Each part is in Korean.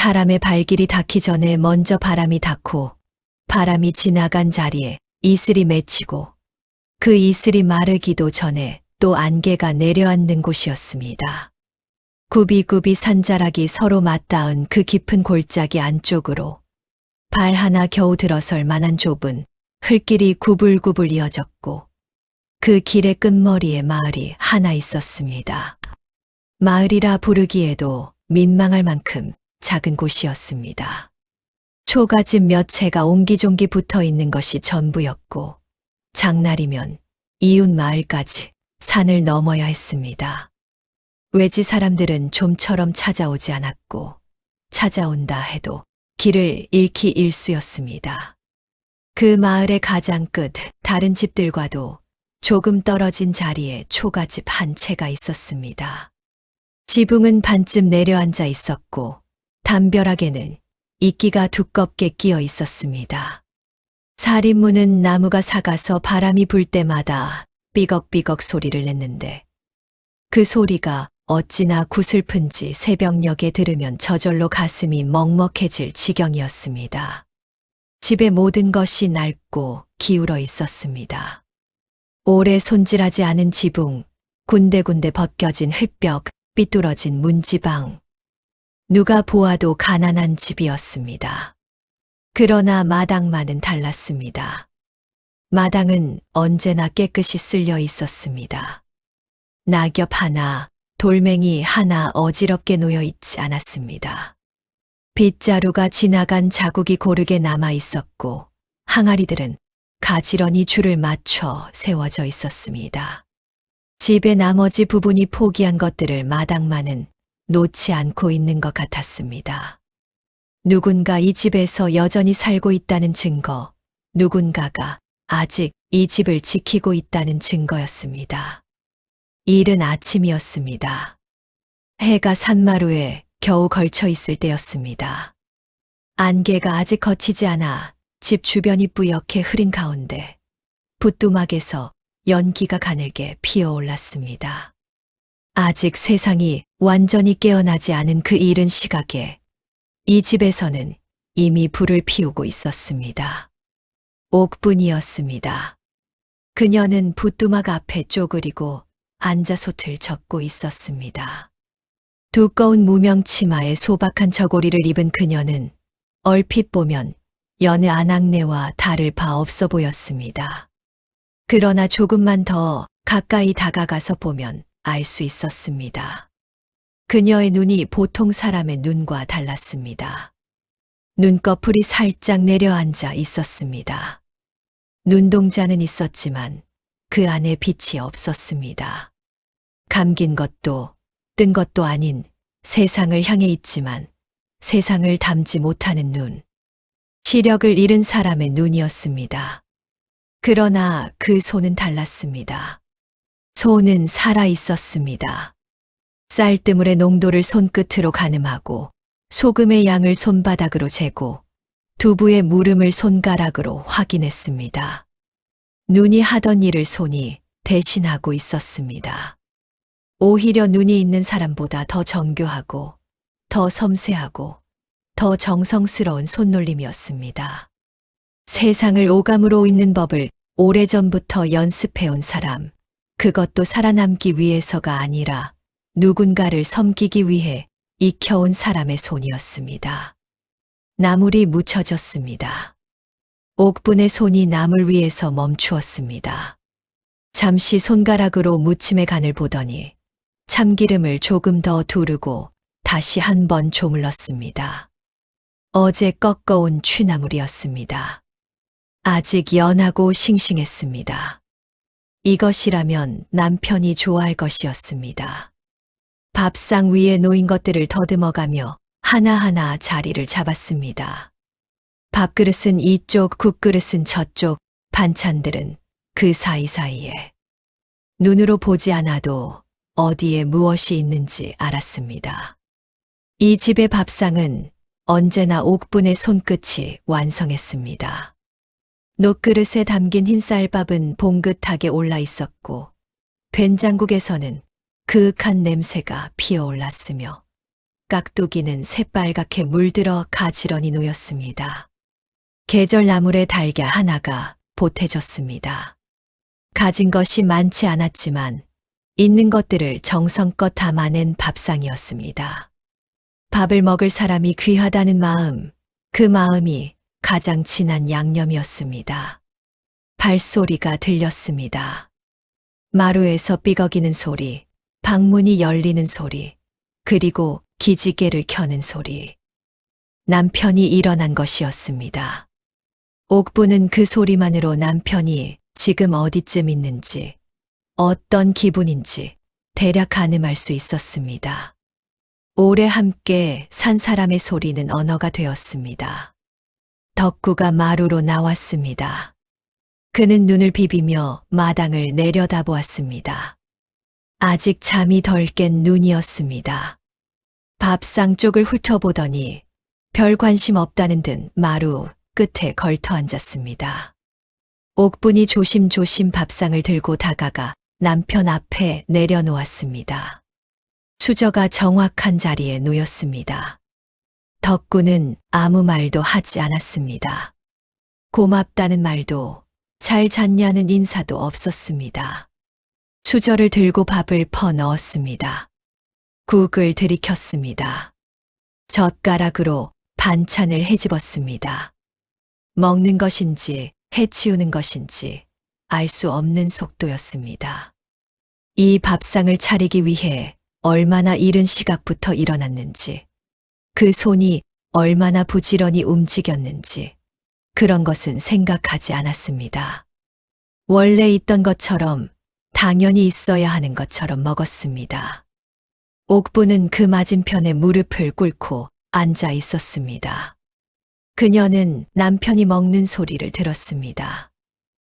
사람의 발길이 닿기 전에 먼저 바람이 닿고 바람이 지나간 자리에 이슬이 맺히고 그 이슬이 마르기도 전에 또 안개가 내려앉는 곳이었습니다. 굽이굽이 산자락이 서로 맞닿은 그 깊은 골짜기 안쪽으로 발 하나 겨우 들어설 만한 좁은 흙길이 구불구불 이어졌고 그 길의 끝머리에 마을이 하나 있었습니다. 마을이라 부르기에도 민망할 만큼 작은 곳이었습니다. 초가집 몇 채가 옹기종기 붙어 있는 것이 전부였고 장날이면 이웃 마을까지 산을 넘어야 했습니다. 외지 사람들은 좀처럼 찾아오지 않았고 찾아온다 해도 길을 잃기 일쑤였습니다. 그 마을의 가장 끝 다른 집들과도 조금 떨어진 자리에 초가집 한 채가 있었습니다. 지붕은 반쯤 내려앉아 있었고 담벼락에는 이끼가 두껍게 끼어 있었습니다. 살인문은 나무가 삭아서 바람이 불 때마다 삐걱삐걱 소리를 냈는데 그 소리가 어찌나 구슬픈지 새벽녘에 들으면 저절로 가슴이 먹먹해질 지경이었습니다. 집의 모든 것이 낡고 기울어 있었습니다. 오래 손질하지 않은 지붕, 군데군데 벗겨진 흙벽, 삐뚤어진 문지방. 누가 보아도 가난한 집이었습니다. 그러나 마당만은 달랐습니다. 마당은 언제나 깨끗이 쓸려 있었습니다. 낙엽 하나, 돌멩이 하나 어지럽게 놓여 있지 않았습니다. 빗자루가 지나간 자국이 고르게 남아 있었고 항아리들은 가지런히 줄을 맞춰 세워져 있었습니다. 집의 나머지 부분이 포기한 것들을 마당만은 놓지 않고 있는 것 같았습니다. 누군가 이 집에서 여전히 살고 있다는 증거, 누군가가 아직 이 집을 지키고 있다는 증거였습니다. 이른 아침이었습니다. 해가 산마루에 겨우 걸쳐 있을 때였습니다. 안개가 아직 걷히지 않아 집 주변이 뿌옇게 흐린 가운데 부뚜막에서 연기가 가늘게 피어올랐습니다. 아직 세상이 완전히 깨어나지 않은 그 이른 시각에 이 집에서는 이미 불을 피우고 있었습니다. 옥분이었습니다. 그녀는 부뚜막 앞에 쪼그리고 앉아 솥을 젓고 있었습니다. 두꺼운 무명 치마에 소박한 저고리를 입은 그녀는 얼핏 보면 여느 아낙네와 다를 바 없어 보였습니다. 그러나 조금만 더 가까이 다가가서 보면 알 수 있었습니다. 그녀의 눈이 보통 사람의 눈과 달랐습니다. 눈꺼풀이 살짝 내려앉아 있었습니다. 눈동자는 있었지만 그 안에 빛이 없었습니다. 감긴 것도 뜬 것도 아닌 세상을 향해 있지만 세상을 담지 못하는 눈. 시력을 잃은 사람의 눈이었습니다. 그러나 그 손은 달랐습니다. 손은 살아 있었습니다. 쌀뜨물의 농도를 손끝으로 가늠하고 소금의 양을 손바닥으로 재고 두부의 무름을 손가락으로 확인했습니다. 눈이 하던 일을 손이 대신하고 있었습니다. 오히려 눈이 있는 사람보다 더 정교하고 더 섬세하고 더 정성스러운 손놀림이었습니다. 세상을 오감으로 읽는 법을 오래전부터 연습해온 사람, 그것도 살아남기 위해서가 아니라 누군가를 섬기기 위해 익혀온 사람의 손이었습니다. 나물이 묻혀졌습니다. 옥분의 손이 나물 위에서 멈추었습니다. 잠시 손가락으로 무침의 간을 보더니 참기름을 조금 더 두르고 다시 한 번 조물렀습니다. 어제 꺾어온 취나물이었습니다. 아직 연하고 싱싱했습니다. 이것이라면 남편이 좋아할 것이었습니다. 밥상 위에 놓인 것들을 더듬어가며 하나하나 자리를 잡았습니다. 밥그릇은 이쪽, 국그릇은 저쪽, 반찬들은 그 사이사이에. 눈으로 보지 않아도 어디에 무엇이 있는지 알았습니다. 이 집의 밥상은 언제나 옥분의 손끝이 완성했습니다. 녹그릇에 담긴 흰쌀밥은 봉긋하게 올라 있었고 된장국에서는 그윽한 냄새가 피어올랐으며 깍두기는 새빨갛게 물들어 가지런히 놓였습니다. 계절나물의 달걀 하나가 보태졌습니다. 가진 것이 많지 않았지만 있는 것들을 정성껏 담아낸 밥상이었습니다. 밥을 먹을 사람이 귀하다는 마음, 그 마음이 가장 진한 양념이었습니다. 발소리가 들렸습니다. 마루에서 삐걱이는 소리, 방문이 열리는 소리, 그리고 기지개를 켜는 소리. 남편이 일어난 것이었습니다. 옥부는 그 소리만으로 남편이 지금 어디쯤 있는지, 어떤 기분인지 대략 가늠할 수 있었습니다. 오래 함께 산 사람의 소리는 언어가 되었습니다. 덕구가 마루로 나왔습니다. 그는 눈을 비비며 마당을 내려다보았습니다. 아직 잠이 덜 깬 눈이었습니다. 밥상 쪽을 훑어보더니 별 관심 없다는 듯 마루 끝에 걸터 앉았습니다. 옥분이 조심조심 밥상을 들고 다가가 남편 앞에 내려놓았습니다. 수저가 정확한 자리에 놓였습니다. 덕구는 아무 말도 하지 않았습니다. 고맙다는 말도, 잘 잤냐는 인사도 없었습니다. 수저를 들고 밥을 퍼 넣었습니다. 국을 들이켰습니다. 젓가락으로 반찬을 헤집었습니다. 먹는 것인지 해치우는 것인지 알 수 없는 속도였습니다. 이 밥상을 차리기 위해 얼마나 이른 시각부터 일어났는지, 그 손이 얼마나 부지런히 움직였는지, 그런 것은 생각하지 않았습니다. 원래 있던 것처럼, 당연히 있어야 하는 것처럼 먹었습니다. 옥부는 그 맞은편에 무릎을 꿇고 앉아 있었습니다. 그녀는 남편이 먹는 소리를 들었습니다.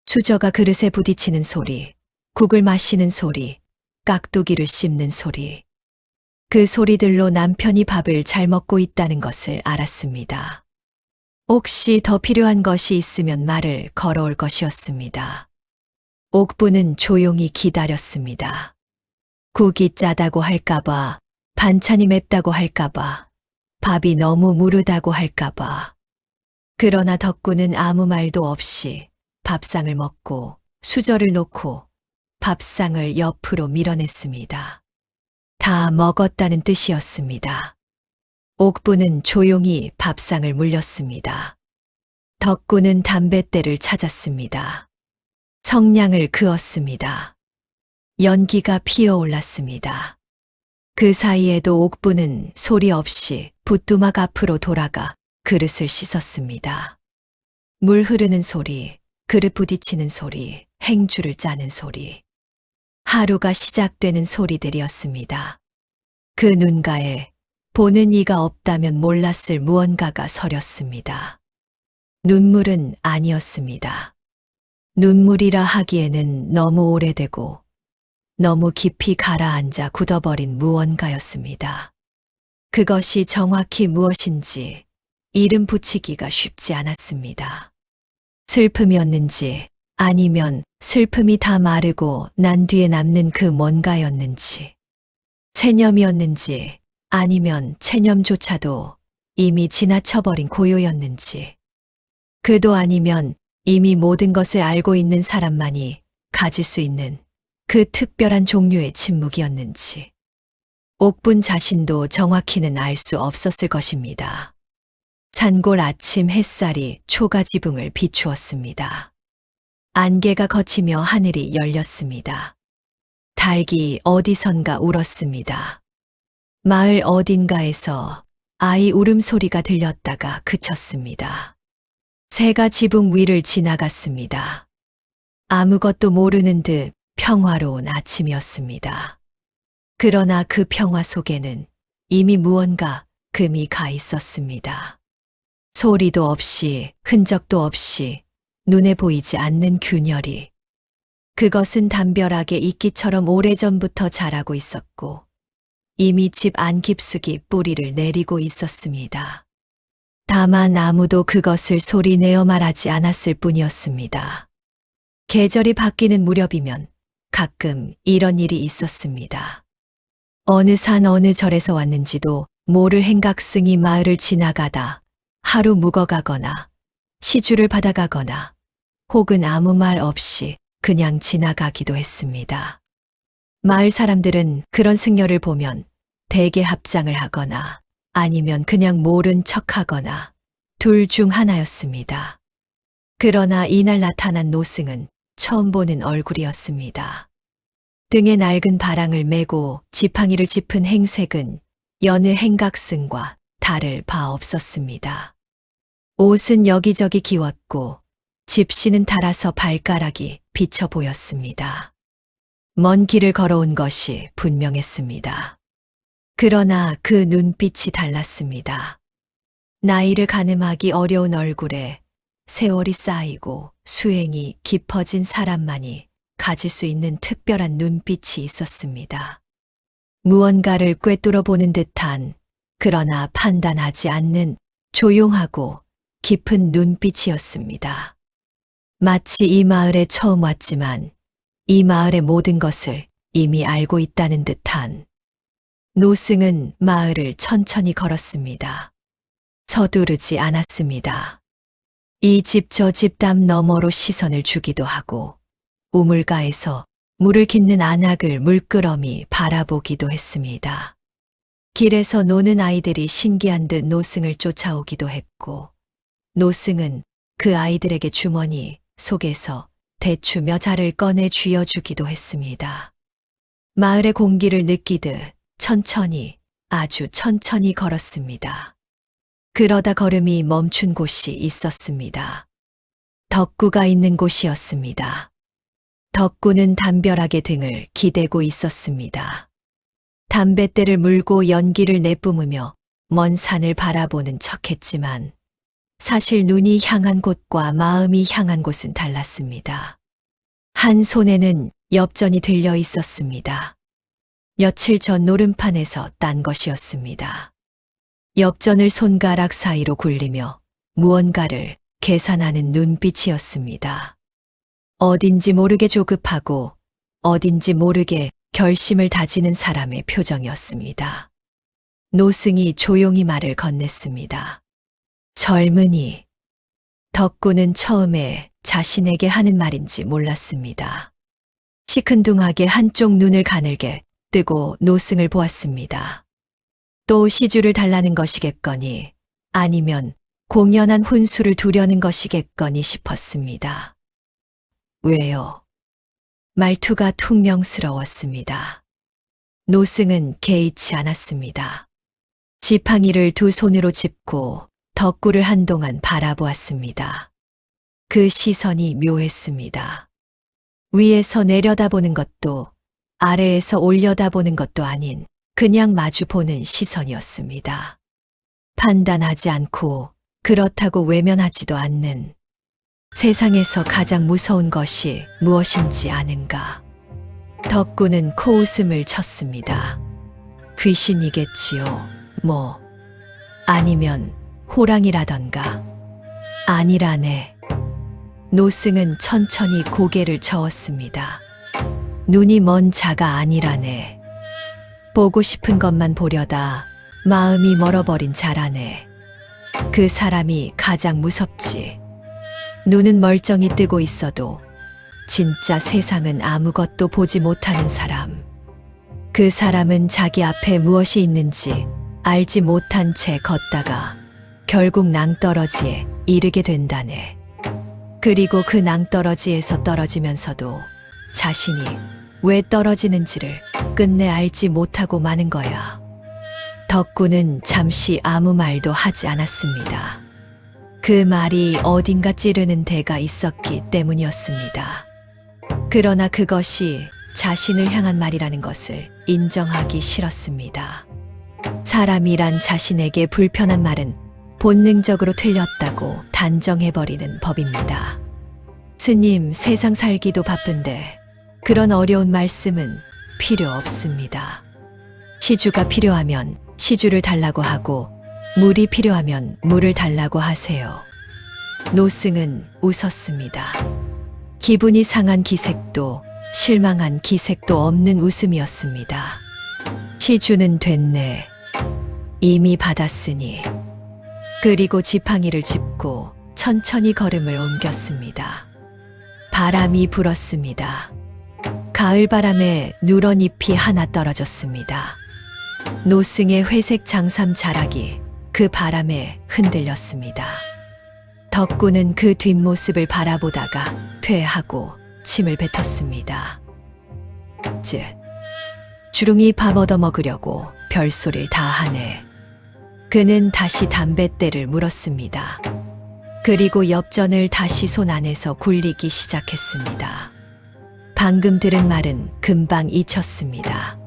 수저가 그릇에 부딪히는 소리, 국을 마시는 소리, 깍두기를 씹는 소리. 그 소리들로 남편이 밥을 잘 먹고 있다는 것을 알았습니다. 혹시 더 필요한 것이 있으면 말을 걸어올 것이었습니다. 옥부는 조용히 기다렸습니다. 국이 짜다고 할까봐, 반찬이 맵다고 할까봐, 밥이 너무 무르다고 할까봐. 그러나 덕구는 아무 말도 없이 밥상을 먹고 수저를 놓고 밥상을 옆으로 밀어냈습니다. 다 먹었다는 뜻이었습니다. 옥부는 조용히 밥상을 물렸습니다. 덕구는 담뱃대를 찾았습니다. 성냥을 그었습니다. 연기가 피어올랐습니다. 그 사이에도 옥부는 소리 없이 부뚜막 앞으로 돌아가 그릇을 씻었습니다. 물 흐르는 소리, 그릇 부딪히는 소리, 행주를 짜는 소리. 하루가 시작되는 소리들이었습니다. 그 눈가에 보는 이가 없다면 몰랐을 무언가가 서렸습니다. 눈물은 아니었습니다. 눈물이라 하기에는 너무 오래되고 너무 깊이 가라앉아 굳어버린 무언가였습니다. 그것이 정확히 무엇인지 이름 붙이기가 쉽지 않았습니다. 슬픔이었는지 아니면 슬픔이 다 마르고 난 뒤에 남는 그 뭔가였는지, 체념이었는지 아니면 체념조차도 이미 지나쳐버린 고요였는지, 그도 아니면 이미 모든 것을 알고 있는 사람만이 가질 수 있는 그 특별한 종류의 침묵이었는지, 옥분 자신도 정확히는 알 수 없었을 것입니다. 산골 아침 햇살이 초가지붕을 비추었습니다. 안개가 걷히며 하늘이 열렸습니다. 닭이 어디선가 울었습니다. 마을 어딘가에서 아이 울음소리가 들렸다가 그쳤습니다. 새가 지붕 위를 지나갔습니다. 아무것도 모르는 듯 평화로운 아침이었습니다. 그러나 그 평화 속에는 이미 무언가 금이 가 있었습니다. 소리도 없이 흔적도 없이 눈에 보이지 않는 균열이. 그것은 담벼락에 이끼처럼 오래전부터 자라고 있었고 이미 집 안 깊숙이 뿌리를 내리고 있었습니다. 다만 아무도 그것을 소리내어 말하지 않았을 뿐이었습니다. 계절이 바뀌는 무렵이면 가끔 이런 일이 있었습니다. 어느 산 어느 절에서 왔는지도 모를 행각승이 마을을 지나가다 하루 묵어가거나 시주를 받아가거나 혹은 아무 말 없이 그냥 지나가기도 했습니다. 마을 사람들은 그런 승려를 보면 대개 합장을 하거나 아니면 그냥 모른 척하거나 둘 중 하나였습니다. 그러나 이날 나타난 노승은 처음 보는 얼굴이었습니다. 등에 낡은 바랑을 메고 지팡이를 짚은 행색은 여느 행각승과 다를 바 없었습니다. 옷은 여기저기 기웠고 집시는 닳아서 발가락이 비쳐 보였습니다. 먼 길을 걸어온 것이 분명했습니다. 그러나 그 눈빛이 달랐습니다. 나이를 가늠하기 어려운 얼굴에 세월이 쌓이고 수행이 깊어진 사람만이 가질 수 있는 특별한 눈빛이 있었습니다. 무언가를 꿰뚫어 보는 듯한 그러나 판단하지 않는 조용하고 깊은 눈빛이었습니다. 마치 이 마을에 처음 왔지만 이 마을의 모든 것을 이미 알고 있다는 듯한. 노승은 마을을 천천히 걸었습니다. 서두르지 않았습니다. 이 집 저 집 담 너머로 시선을 주기도 하고 우물가에서 물을 깃는 안악을 물끄러미 바라보기도 했습니다. 길에서 노는 아이들이 신기한 듯 노승을 쫓아오기도 했고 노승은 그 아이들에게 주머니 속에서 대추 몇 알을 꺼내 쥐어주기도 했습니다. 마을의 공기를 느끼듯 천천히, 아주 천천히 걸었습니다. 그러다 걸음이 멈춘 곳이 있었습니다. 덕구가 있는 곳이었습니다. 덕구는 담벼락에 등을 기대고 있었습니다. 담뱃대를 물고 연기를 내뿜으며 먼 산을 바라보는 척했지만 사실 눈이 향한 곳과 마음이 향한 곳은 달랐습니다. 한 손에는 엽전이 들려 있었습니다. 며칠 전 노름판에서 딴 것이었습니다. 엽전을 손가락 사이로 굴리며 무언가를 계산하는 눈빛이었습니다. 어딘지 모르게 조급하고 어딘지 모르게 결심을 다지는 사람의 표정이었습니다. 노승이 조용히 말을 건넸습니다. 젊은이. 덕구는 처음에 자신에게 하는 말인지 몰랐습니다. 시큰둥하게 한쪽 눈을 가늘게 뜨고 노승을 보았습니다. 또 시주를 달라는 것이겠거니 아니면 공연한 훈수를 두려는 것이겠거니 싶었습니다. 왜요? 말투가 퉁명스러웠습니다. 노승은 개의치 않았습니다. 지팡이를 두 손으로 짚고 덕구를 한동안 바라보았습니다. 그 시선이 묘했습니다. 위에서 내려다보는 것도 아래에서 올려다보는 것도 아닌 그냥 마주보는 시선이었습니다. 판단하지 않고 그렇다고 외면하지도 않는. 세상에서 가장 무서운 것이 무엇인지 아는가? 덕구는 코웃음을 쳤습니다. 귀신이겠지요. 뭐 아니면 호랑이라던가. 아니라네. 노승은 천천히 고개를 저었습니다. 눈이 먼 자가 아니라네. 보고 싶은 것만 보려다 마음이 멀어버린 자라네. 그 사람이 가장 무섭지. 눈은 멀쩡히 뜨고 있어도 진짜 세상은 아무것도 보지 못하는 사람. 그 사람은 자기 앞에 무엇이 있는지 알지 못한 채 걷다가 결국 낭떠러지에 이르게 된다네. 그리고 그 낭떠러지에서 떨어지면서도 자신이 왜 떨어지는지를 끝내 알지 못하고 마는 거야. 덕구는 잠시 아무 말도 하지 않았습니다. 그 말이 어딘가 찌르는 데가 있었기 때문이었습니다. 그러나 그것이 자신을 향한 말이라는 것을 인정하기 싫었습니다. 사람이란 자신에게 불편한 말은 본능적으로 틀렸다고 단정해버리는 법입니다. 스님, 세상 살기도 바쁜데 그런 어려운 말씀은 필요 없습니다. 시주가 필요하면 시주를 달라고 하고 물이 필요하면 물을 달라고 하세요. 노승은 웃었습니다. 기분이 상한 기색도 실망한 기색도 없는 웃음이었습니다. 시주는 됐네. 이미 받았으니. 그리고 지팡이를 짚고 천천히 걸음을 옮겼습니다. 바람이 불었습니다. 가을 바람에 누런 잎이 하나 떨어졌습니다. 노승의 회색 장삼 자락이 그 바람에 흔들렸습니다. 덕구는 그 뒷모습을 바라보다가 퇴하고 침을 뱉었습니다. 주룽이 밥 얻어먹으려고 별소리를 다 하네. 그는 다시 담뱃대를 물었습니다. 그리고 엽전을 다시 손 안에서 굴리기 시작했습니다. 방금 들은 말은 금방 잊혔습니다.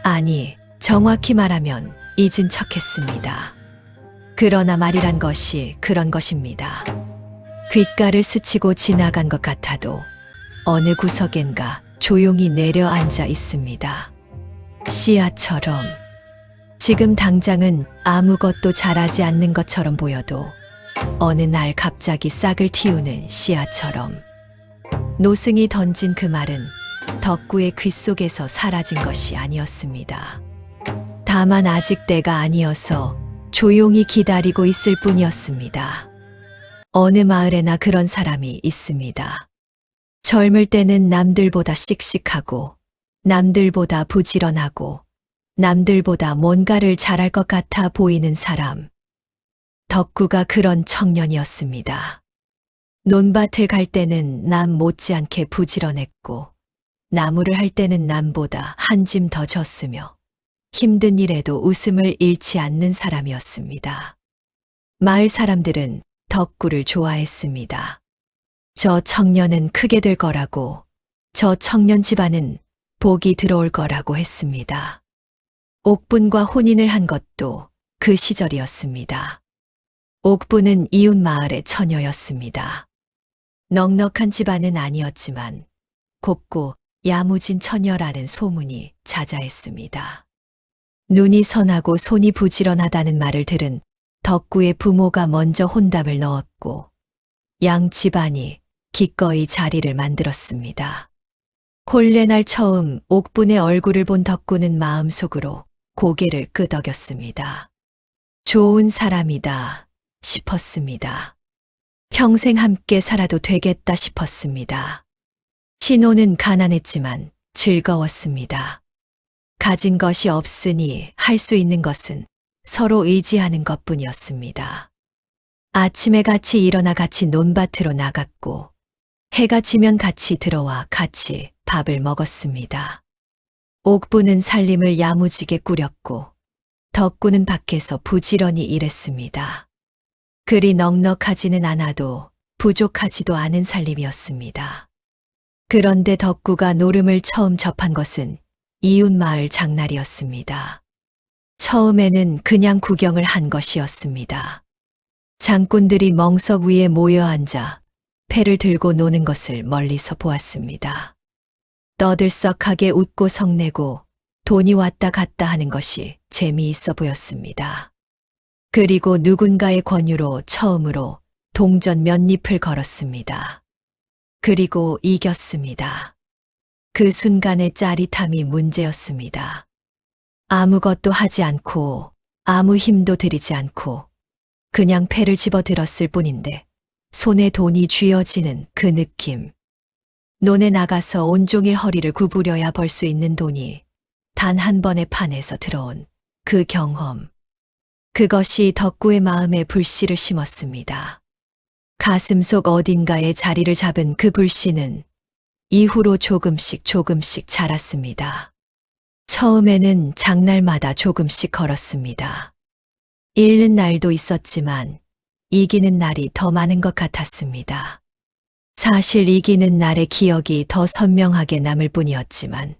아니, 정확히 말하면 잊은 척했습니다. 그러나 말이란 것이 그런 것입니다. 귓가를 스치고 지나간 것 같아도 어느 구석엔가 조용히 내려앉아 있습니다. 씨앗처럼. 지금 당장은 아무것도 자라지 않는 것처럼 보여도 어느 날 갑자기 싹을 틔우는 씨앗처럼. 노승이 던진 그 말은 덕구의 귓속에서 사라진 것이 아니었습니다. 다만 아직 때가 아니어서 조용히 기다리고 있을 뿐이었습니다. 어느 마을에나 그런 사람이 있습니다. 젊을 때는 남들보다 씩씩하고, 남들보다 부지런하고, 남들보다 뭔가를 잘할 것 같아 보이는 사람. 덕구가 그런 청년이었습니다. 논밭을 갈 때는 남 못지않게 부지런했고, 나무를 할 때는 남보다 한 짐 더 졌으며, 힘든 일에도 웃음을 잃지 않는 사람이었습니다. 마을 사람들은 덕구를 좋아했습니다. 저 청년은 크게 될 거라고, 저 청년 집안은 복이 들어올 거라고 했습니다. 옥분과 혼인을 한 것도 그 시절이었습니다. 옥분은 이웃 마을의 처녀였습니다. 넉넉한 집안은 아니었지만 곱고 야무진 처녀라는 소문이 자자했습니다. 눈이 선하고 손이 부지런하다는 말을 들은 덕구의 부모가 먼저 혼답을 넣었고 양 집안이 기꺼이 자리를 만들었습니다. 본래 날 처음 옥분의 얼굴을 본 덕구는 마음속으로 고개를 끄덕였습니다. 좋은 사람이다 싶었습니다. 평생 함께 살아도 되겠다 싶었습니다. 신혼은 가난했지만 즐거웠습니다. 가진 것이 없으니 할 수 있는 것은 서로 의지하는 것뿐이었습니다. 아침에 같이 일어나 같이 논밭으로 나갔고 해가 지면 같이 들어와 같이 밥을 먹었습니다. 옥부는 살림을 야무지게 꾸렸고 덕구는 밖에서 부지런히 일했습니다. 그리 넉넉하지는 않아도 부족하지도 않은 살림이었습니다. 그런데 덕구가 노름을 처음 접한 것은 이웃 마을 장날이었습니다. 처음에는 그냥 구경을 한 것이었습니다. 장꾼들이 멍석 위에 모여 앉아 패를 들고 노는 것을 멀리서 보았습니다. 떠들썩하게 웃고 성내고 돈이 왔다 갔다 하는 것이 재미있어 보였습니다. 그리고 누군가의 권유로 처음으로 동전 몇 잎을 걸었습니다. 그리고 이겼습니다. 그 순간의 짜릿함이 문제였습니다. 아무것도 하지 않고 아무 힘도 들이지 않고 그냥 패를 집어들었을 뿐인데 손에 돈이 쥐어지는 그 느낌. 논에 나가서 온종일 허리를 구부려야 벌 수 있는 돈이 단 한 번의 판에서 들어온 그 경험. 그것이 덕구의 마음에 불씨를 심었습니다. 가슴속 어딘가에 자리를 잡은 그 불씨는 이후로 조금씩 자랐습니다. 처음에는 장날마다 조금씩 걸었습니다. 잃는 날도 있었지만 이기는 날이 더 많은 것 같았습니다. 사실 이기는 날의 기억이 더 선명하게 남을 뿐이었지만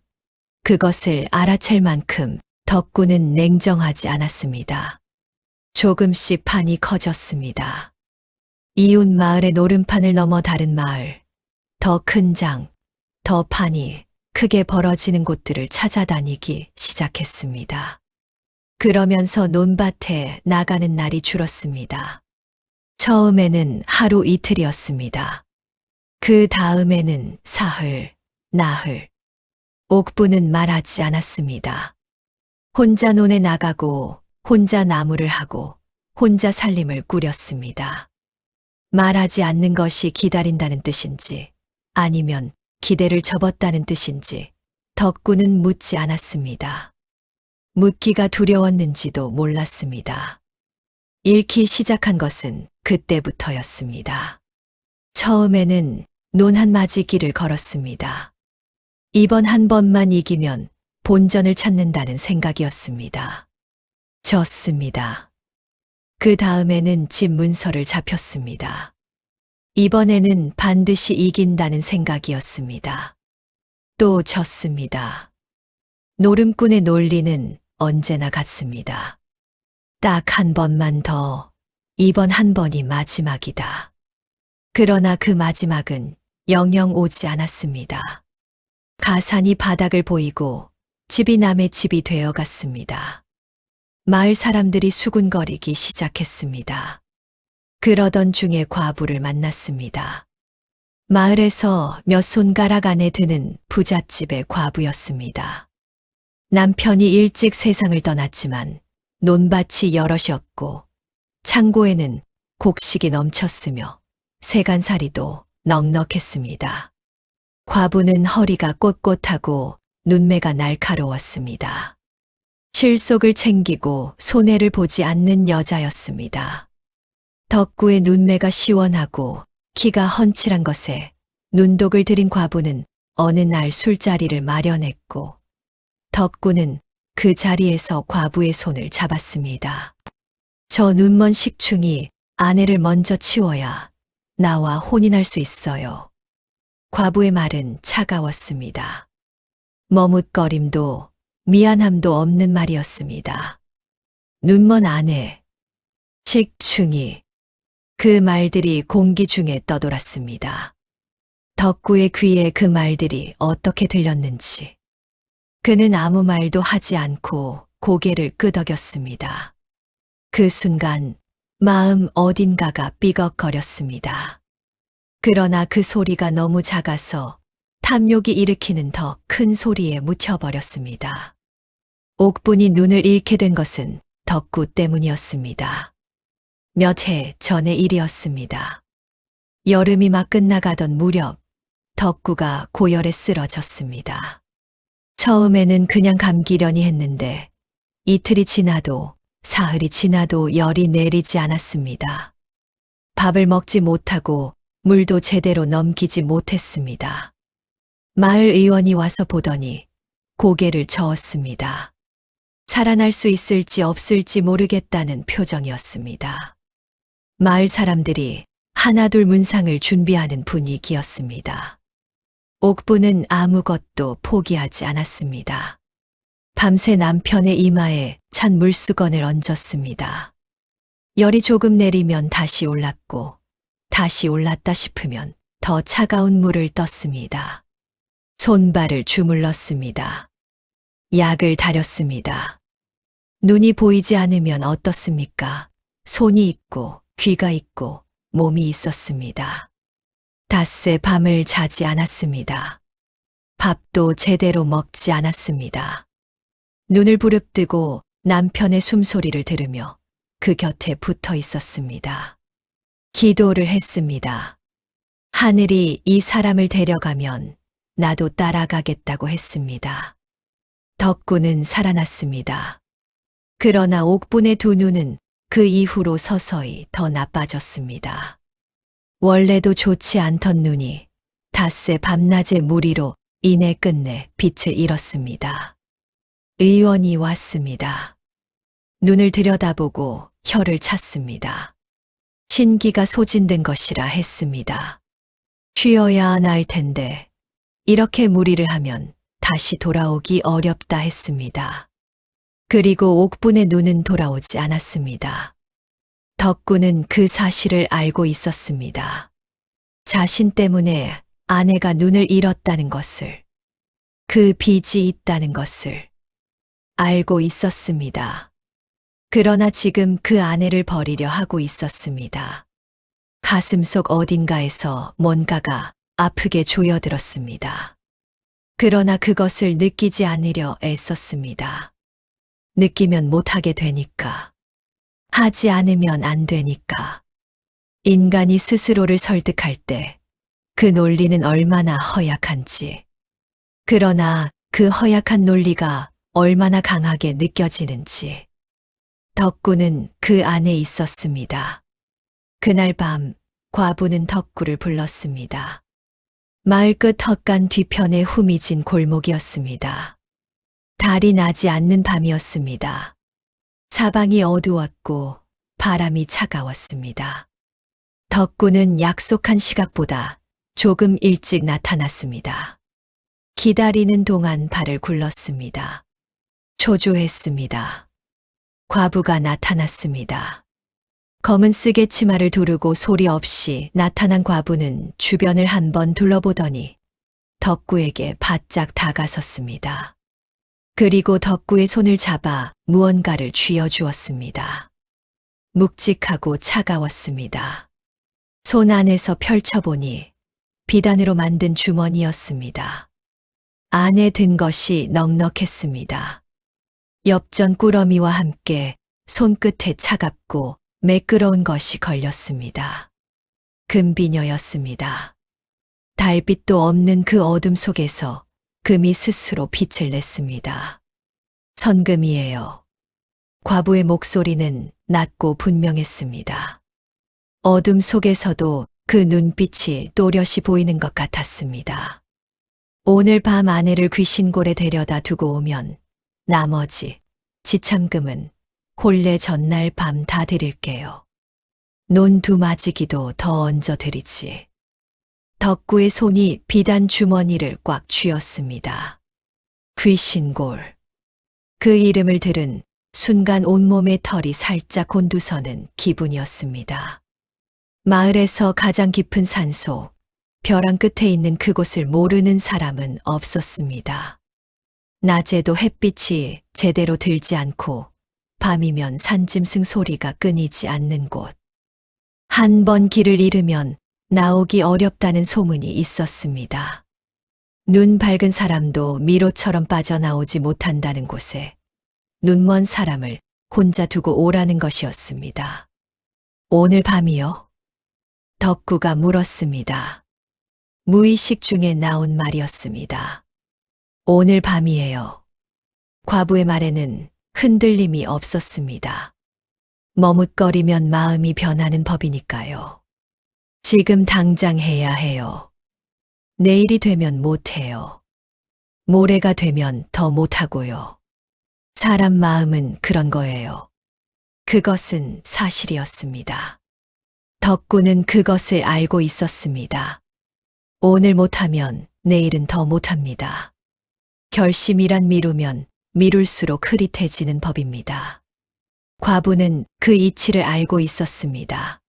그것을 알아챌 만큼 덕구는 냉정하지 않았습니다. 조금씩 판이 커졌습니다. 이웃 마을의 노름판을 넘어 다른 마을, 더 큰 장, 더 판이 크게 벌어지는 곳들을 찾아다니기 시작했습니다. 그러면서 논밭에 나가는 날이 줄었습니다. 처음에는 하루 이틀이었습니다. 그 다음에는 사흘, 나흘. 옥부는 말하지 않았습니다. 혼자 논에 나가고 혼자 나무를 하고 혼자 살림을 꾸렸습니다. 말하지 않는 것이 기다린다는 뜻인지 아니면 기대를 접었다는 뜻인지 덕구는 묻지 않았습니다. 묻기가 두려웠는지도 몰랐습니다. 잃기 시작한 것은 그때부터였습니다. 처음에는 논 한마디 길을 걸었습니다. 이번 한 번만 이기면 본전을 찾는다는 생각이었습니다. 졌습니다. 그 다음에는 집 문서를 잡혔습니다. 이번에는 반드시 이긴다는 생각이었습니다. 또 졌습니다. 노름꾼의 논리는 언제나 같습니다. 딱 한 번만 더, 이번 한 번이 마지막이다. 그러나 그 마지막은 영영 오지 않았습니다. 가산이 바닥을 보이고 집이 남의 집이 되어갔습니다. 마을 사람들이 수군거리기 시작했습니다. 그러던 중에 과부를 만났습니다. 마을에서 몇 손가락 안에 드는 부잣집의 과부였습니다. 남편이 일찍 세상을 떠났지만 논밭이 여럿이었고 창고에는 곡식이 넘쳤으며 세간살이도 넉넉했습니다. 과부는 허리가 꼿꼿하고 눈매가 날카로웠습니다. 실속을 챙기고 손해를 보지 않는 여자였습니다. 덕구의 눈매가 시원하고 키가 훤칠한 것에 눈독을 들인 과부는 어느 날 술자리를 마련했고 덕구는 그 자리에서 과부의 손을 잡았습니다. 저 눈먼 식충이 아내를 먼저 치워야 나와 혼인할 수 있어요. 과부의 말은 차가웠습니다. 머뭇거림도 미안함도 없는 말이었습니다. 눈먼 아내, 식충이, 그 말들이 공기 중에 떠돌았습니다. 덕구의 귀에 그 말들이 어떻게 들렸는지. 그는 아무 말도 하지 않고 고개를 끄덕였습니다. 그 순간 마음 어딘가가 삐걱거렸습니다. 그러나 그 소리가 너무 작아서 탐욕이 일으키는 더 큰 소리에 묻혀버렸습니다. 옥분이 눈을 잃게 된 것은 덕구 때문이었습니다. 몇 해 전의 일이었습니다. 여름이 막 끝나가던 무렵 덕구가 고열에 쓰러졌습니다. 처음에는 그냥 감기려니 했는데 이틀이 지나도 사흘이 지나도 열이 내리지 않았습니다. 밥을 먹지 못하고 물도 제대로 넘기지 못했습니다. 마을 의원이 와서 보더니 고개를 저었습니다. 살아날 수 있을지 없을지 모르겠다는 표정이었습니다. 마을 사람들이 하나둘 문상을 준비하는 분위기였습니다. 옥부는 아무것도 포기하지 않았습니다. 밤새 남편의 이마에 찬 물수건을 얹었습니다. 열이 조금 내리면 다시 올랐고 다시 올랐다 싶으면 더 차가운 물을 떴습니다. 손발을 주물렀습니다. 약을 다렸습니다. 눈이 보이지 않으면 어떻습니까? 손이 있고 귀가 있고 몸이 있었습니다. 닷새 밤을 자지 않았습니다. 밥도 제대로 먹지 않았습니다. 눈을 부릅뜨고 남편의 숨소리를 들으며 그 곁에 붙어 있었습니다. 기도를 했습니다. 하늘이 이 사람을 데려가면 나도 따라가겠다고 했습니다. 덕구는 살아났습니다. 그러나 옥분의 두 눈은 그 이후로 서서히 더 나빠졌습니다. 원래도 좋지 않던 눈이 닷새 밤낮의 무리로 이내 끝내 빛을 잃었습니다. 의원이 왔습니다. 눈을 들여다보고 혀를 찼습니다. 신기가 소진된 것이라 했습니다. 쉬어야 할 텐데 이렇게 무리를 하면 다시 돌아오기 어렵다 했습니다. 그리고 옥분의 눈은 돌아오지 않았습니다. 덕구는 그 사실을 알고 있었습니다. 자신 때문에 아내가 눈을 잃었다는 것을, 그 빚이 있다는 것을 알고 있었습니다. 그러나 지금 그 아내를 버리려 하고 있었습니다. 가슴속 어딘가에서 뭔가가 아프게 조여들었습니다. 그러나 그것을 느끼지 않으려 애썼습니다. 느끼면 못하게 되니까. 하지 않으면 안 되니까. 인간이 스스로를 설득할 때 그 논리는 얼마나 허약한지. 그러나 그 허약한 논리가 얼마나 강하게 느껴지는지. 덕구는 그 안에 있었습니다. 그날 밤 과부는 덕구를 불렀습니다. 마을 끝 헛간 뒤편의 후미진 골목이었습니다. 달이 나지 않는 밤이었습니다. 사방이 어두웠고 바람이 차가웠습니다. 덕구는 약속한 시각보다 조금 일찍 나타났습니다. 기다리는 동안 발을 굴렀습니다. 초조했습니다. 과부가 나타났습니다. 검은 쓰개 치마를 두르고 소리 없이 나타난 과부는 주변을 한번 둘러보더니 덕구에게 바짝 다가섰습니다. 그리고 덕구의 손을 잡아 무언가를 쥐어주었습니다. 묵직하고 차가웠습니다. 손 안에서 펼쳐보니 비단으로 만든 주머니였습니다. 안에 든 것이 넉넉했습니다. 엽전 꾸러미와 함께 손끝에 차갑고 매끄러운 것이 걸렸습니다. 금비녀였습니다. 달빛도 없는 그 어둠 속에서 금이 스스로 빛을 냈습니다. 선금이에요. 과부의 목소리는 낮고 분명했습니다. 어둠 속에서도 그 눈빛이 또렷이 보이는 것 같았습니다. 오늘 밤 아내를 귀신골에 데려다 두고 오면 나머지 지참금은 혼례 전날 밤 다 드릴게요. 논 2마지기도 더 얹어 드리지. 덕구의 손이 비단 주머니를 꽉 쥐었습니다. 귀신골. 그 이름을 들은 순간 온몸의 털이 살짝 곤두서는 기분이었습니다. 마을에서 가장 깊은 산속, 벼랑 끝에 있는 그곳을 모르는 사람은 없었습니다. 낮에도 햇빛이 제대로 들지 않고 밤이면 산짐승 소리가 끊이지 않는 곳. 한 번 길을 잃으면 나오기 어렵다는 소문이 있었습니다. 눈 밝은 사람도 미로처럼 빠져나오지 못한다는 곳에 눈먼 사람을 혼자 두고 오라는 것이었습니다. 오늘 밤이요? 덕구가 물었습니다. 무의식 중에 나온 말이었습니다. 오늘 밤이에요. 과부의 말에는 흔들림이 없었습니다. 머뭇거리면 마음이 변하는 법이니까요. 지금 당장 해야 해요. 내일이 되면 못해요. 모레가 되면 더 못하고요. 사람 마음은 그런 거예요. 그것은 사실이었습니다. 덕구는 그것을 알고 있었습니다. 오늘 못하면 내일은 더 못합니다. 결심이란 미루면 미룰수록 흐릿해지는 법입니다. 과부는 그 이치를 알고 있었습니다.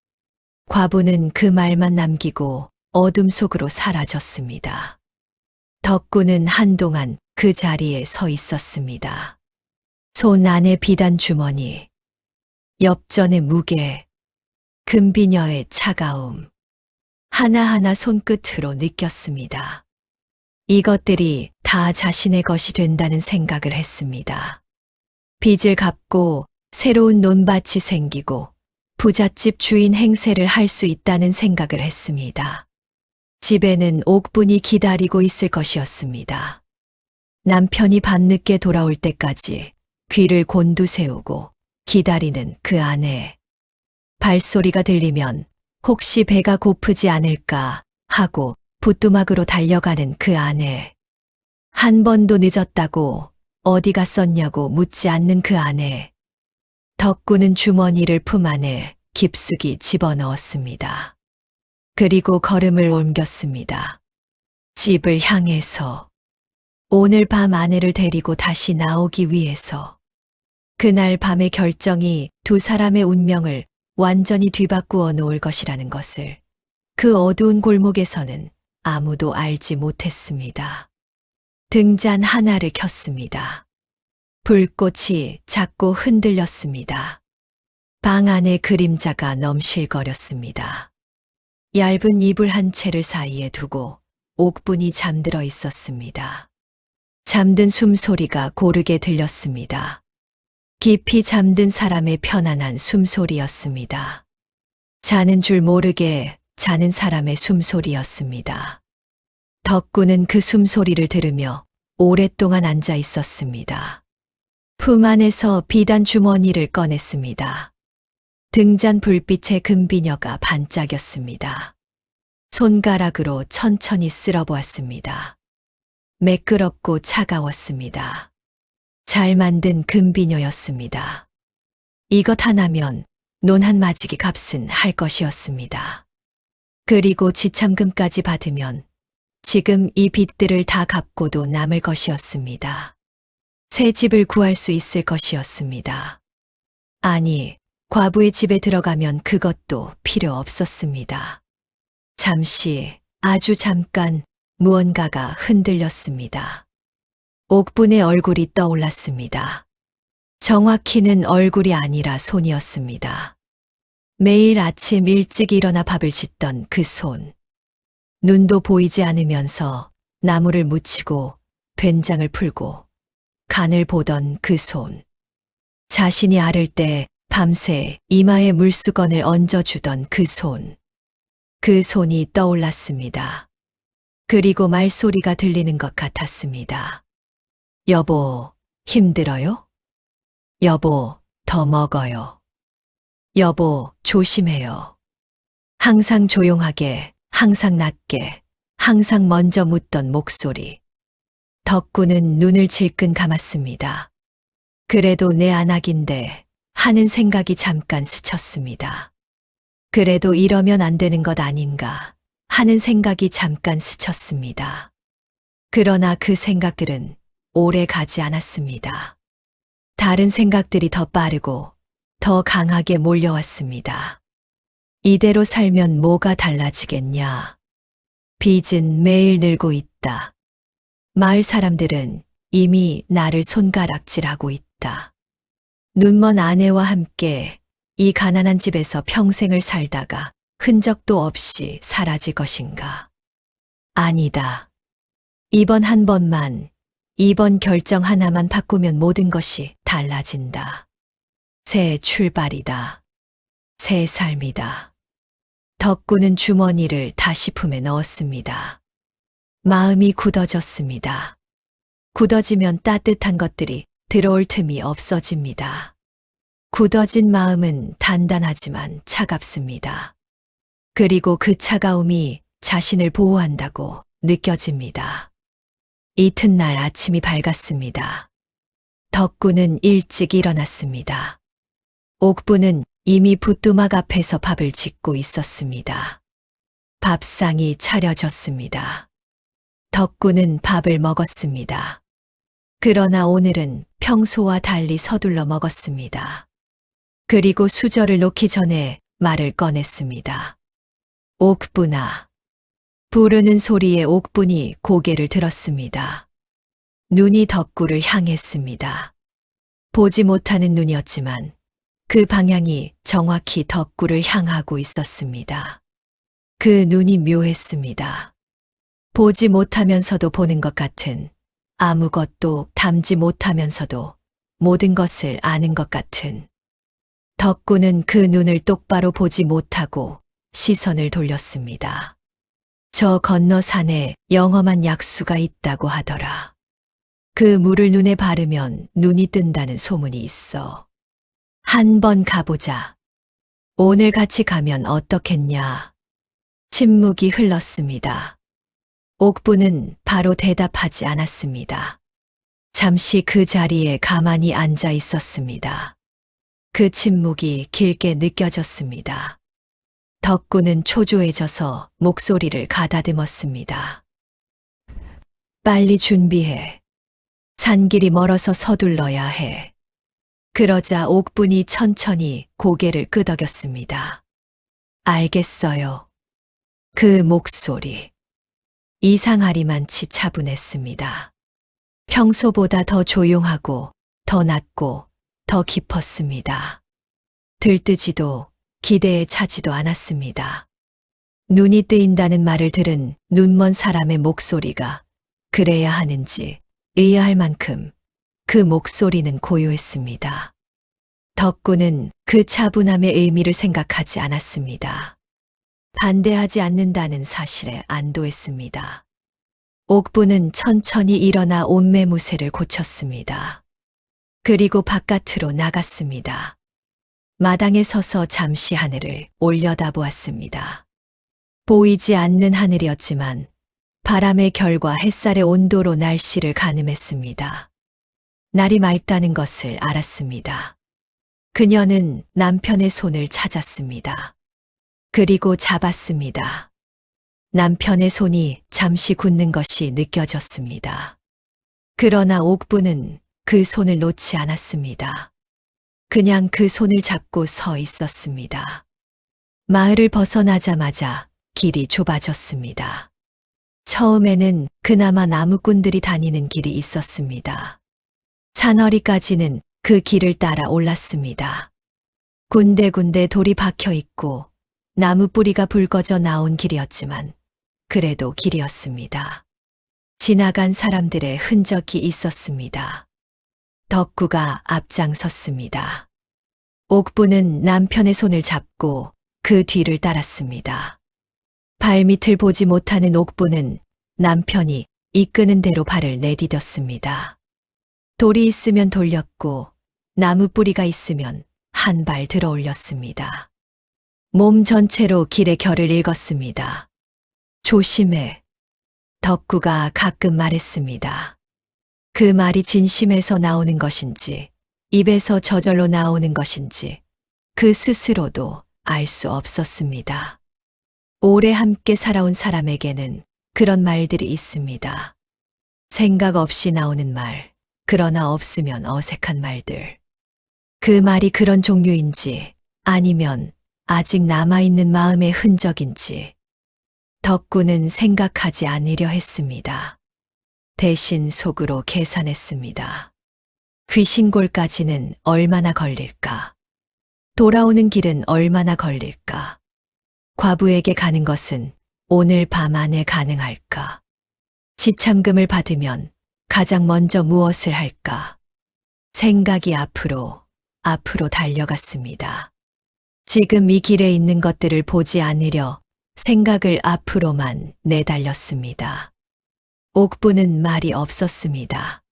과부는 그 말만 남기고 어둠 속으로 사라졌습니다. 덕구는 한동안 그 자리에 서 있었습니다. 손 안에 비단 주머니, 엽전의 무게, 금비녀의 차가움, 하나하나 손끝으로 느꼈습니다. 이것들이 다 자신의 것이 된다는 생각을 했습니다. 빚을 갚고 새로운 논밭이 생기고 부잣집 주인 행세를 할 수 있다는 생각을 했습니다. 집에는 옥분이 기다리고 있을 것이었습니다. 남편이 밤늦게 돌아올 때까지 귀를 곤두세우고 기다리는 그 아내. 발소리가 들리면 혹시 배가 고프지 않을까 하고 부뚜막으로 달려가는 그 아내. 한 번도 늦었다고 어디 갔었냐고 묻지 않는 그 아내. 덕구는 주머니를 품 안에 깊숙이 집어넣었습니다. 그리고 걸음을 옮겼습니다. 집을 향해서. 오늘 밤 아내를 데리고 다시 나오기 위해서. 그날 밤의 결정이 두 사람의 운명을 완전히 뒤바꾸어 놓을 것이라는 것을 그 어두운 골목에서는 아무도 알지 못했습니다. 등잔 하나를 켰습니다. 불꽃이 작고 흔들렸습니다. 방 안에 그림자가 넘실거렸습니다. 얇은 이불 한 채를 사이에 두고 옥분이 잠들어 있었습니다. 잠든 숨소리가 고르게 들렸습니다. 깊이 잠든 사람의 편안한 숨소리였습니다. 자는 줄 모르게 자는 사람의 숨소리였습니다. 덕구는 그 숨소리를 들으며 오랫동안 앉아 있었습니다. 품 안에서 비단 주머니를 꺼냈습니다. 등잔 불빛에 금비녀가 반짝였습니다. 손가락으로 천천히 쓸어보았습니다. 매끄럽고 차가웠습니다. 잘 만든 금비녀였습니다. 이것 하나면 논 한 마지기 값은 할 것이었습니다. 그리고 지참금까지 받으면 지금 이 빚들을 다 갚고도 남을 것이었습니다. 새 집을 구할 수 있을 것이었습니다. 아니, 과부의 집에 들어가면 그것도 필요 없었습니다. 잠시, 아주 잠깐 무언가가 흔들렸습니다. 옥분의 얼굴이 떠올랐습니다. 정확히는 얼굴이 아니라 손이었습니다. 매일 아침 일찍 일어나 밥을 짓던 그 손. 눈도 보이지 않으면서 나무를 묻히고 된장을 풀고 간을 보던 그 손. 자신이 앓을 때 밤새 이마에 물수건을 얹어주던 그 손. 그 손이 떠올랐습니다. 그리고 말소리가 들리는 것 같았습니다. 여보, 힘들어요? 여보, 더 먹어요. 여보, 조심해요. 항상 조용하게, 항상 낮게, 항상 먼저 묻던 목소리. 덕구는 눈을 질끈 감았습니다. 그래도 내 안악인데 하는 생각이 잠깐 스쳤습니다. 그래도 이러면 안 되는 것 아닌가 하는 생각이 잠깐 스쳤습니다. 그러나 그 생각들은 오래 가지 않았습니다. 다른 생각들이 더 빠르고 더 강하게 몰려왔습니다. 이대로 살면 뭐가 달라지겠냐. 빚은 매일 늘고 있다. 마을 사람들은 이미 나를 손가락질하고 있다. 눈먼 아내와 함께 이 가난한 집에서 평생을 살다가 흔적도 없이 사라질 것인가. 아니다. 이번 한 번만, 이번 결정 하나만 바꾸면 모든 것이 달라진다. 새 출발이다. 새 삶이다. 덕구는 주머니를 다시 품에 넣었습니다. 마음이 굳어졌습니다. 굳어지면 따뜻한 것들이 들어올 틈이 없어집니다. 굳어진 마음은 단단하지만 차갑습니다. 그리고 그 차가움이 자신을 보호한다고 느껴집니다. 이튿날 아침이 밝았습니다. 덕구는 일찍 일어났습니다. 옥부는 이미 부뚜막 앞에서 밥을 짓고 있었습니다. 밥상이 차려졌습니다. 덕구는 밥을 먹었습니다. 그러나 오늘은 평소와 달리 서둘러 먹었습니다. 그리고 수저를 놓기 전에 말을 꺼냈습니다. 옥분아. 부르는 소리에 옥분이 고개를 들었습니다. 눈이 덕구를 향했습니다. 보지 못하는 눈이었지만 그 방향이 정확히 덕구를 향하고 있었습니다. 그 눈이 묘했습니다. 보지 못하면서도 보는 것 같은, 아무것도 담지 못하면서도 모든 것을 아는 것 같은. 덕구는 그 눈을 똑바로 보지 못하고 시선을 돌렸습니다. 저 건너 산에 영험한 약수가 있다고 하더라. 그 물을 눈에 바르면 눈이 뜬다는 소문이 있어. 한번 가보자. 오늘 같이 가면 어떻겠냐. 침묵이 흘렀습니다. 옥부는 바로 대답하지 않았습니다. 잠시 그 자리에 가만히 앉아 있었습니다. 그 침묵이 길게 느껴졌습니다. 덕구는 초조해져서 목소리를 가다듬었습니다. 빨리 준비해. 산길이 멀어서 서둘러야 해. 그러자 옥분이 천천히 고개를 끄덕였습니다. 알겠어요. 그 목소리. 이상하리만치 차분했습니다. 평소보다 더 조용하고 더 낮고 더 깊었습니다. 들뜨지도 기대에 차지도 않았습니다. 눈이 뜨인다는 말을 들은 눈먼 사람의 목소리가 그래야 하는지 의아할 만큼 그 목소리는 고요했습니다. 덕구는 그 차분함의 의미를 생각하지 않았습니다. 반대하지 않는다는 사실에 안도했습니다. 옥부는 천천히 일어나 옷매무새를 고쳤습니다. 그리고 바깥으로 나갔습니다. 마당에 서서 잠시 하늘을 올려다보았습니다. 보이지 않는 하늘이었지만 바람의 결과 햇살의 온도로 날씨를 가늠했습니다. 날이 맑다는 것을 알았습니다. 그녀는 남편의 손을 찾았습니다. 그리고 잡았습니다. 남편의 손이 잠시 굳는 것이 느껴졌습니다. 그러나 옥부는 그 손을 놓지 않았습니다. 그냥 그 손을 잡고 서 있었습니다. 마을을 벗어나자마자 길이 좁아졌습니다. 처음에는 그나마 나무꾼들이 다니는 길이 있었습니다. 산허리까지는 그 길을 따라 올랐습니다. 군데군데 돌이 박혀 있고 나무 뿌리가 붉어져 나온 길이었지만 그래도 길이었습니다. 지나간 사람들의 흔적이 있었습니다. 덕구가 앞장섰습니다. 옥부는 남편의 손을 잡고 그 뒤를 따랐습니다. 발밑을 보지 못하는 옥부는 남편이 이끄는 대로 발을 내디뎠습니다. 돌이 있으면 돌렸고 나무 뿌리가 있으면 한 발 들어 올렸습니다. 몸 전체로 길의 결을 읽었습니다. 조심해. 덕구가 가끔 말했습니다. 그 말이 진심에서 나오는 것인지 입에서 저절로 나오는 것인지 그 스스로도 알 수 없었습니다. 오래 함께 살아온 사람에게는 그런 말들이 있습니다. 생각 없이 나오는 말, 그러나 없으면 어색한 말들. 그 말이 그런 종류인지 아니면 아직 남아있는 마음의 흔적인지 덕구는 생각하지 않으려 했습니다. 대신 속으로 계산했습니다. 귀신골까지는 얼마나 걸릴까? 돌아오는 길은 얼마나 걸릴까? 과부에게 가는 것은 오늘 밤 안에 가능할까? 지참금을 받으면 가장 먼저 무엇을 할까? 생각이 앞으로 달려갔습니다. 지금 이 길에 있는 것들을 보지 않으려 생각을 앞으로만 내달렸습니다. 옥부는 말이 없었습니다.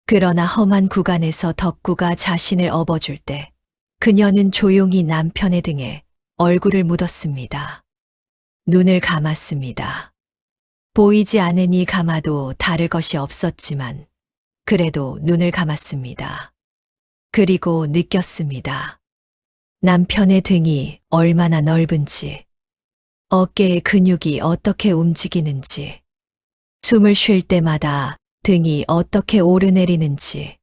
그러나 험한 구간에서 덕구가 자신을 업어줄 때 그녀는 조용히 남편의 등에 얼굴을 묻었습니다. 눈을 감았습니다. 보이지 않으니 감아도 다를 것이 없었지만 그래도 눈을 감았습니다. 그리고 느꼈습니다. 남편의 등이 얼마나 넓은지, 어깨의 근육이 어떻게 움직이는지, 숨을 쉴 때마다 등이 어떻게 오르내리는지,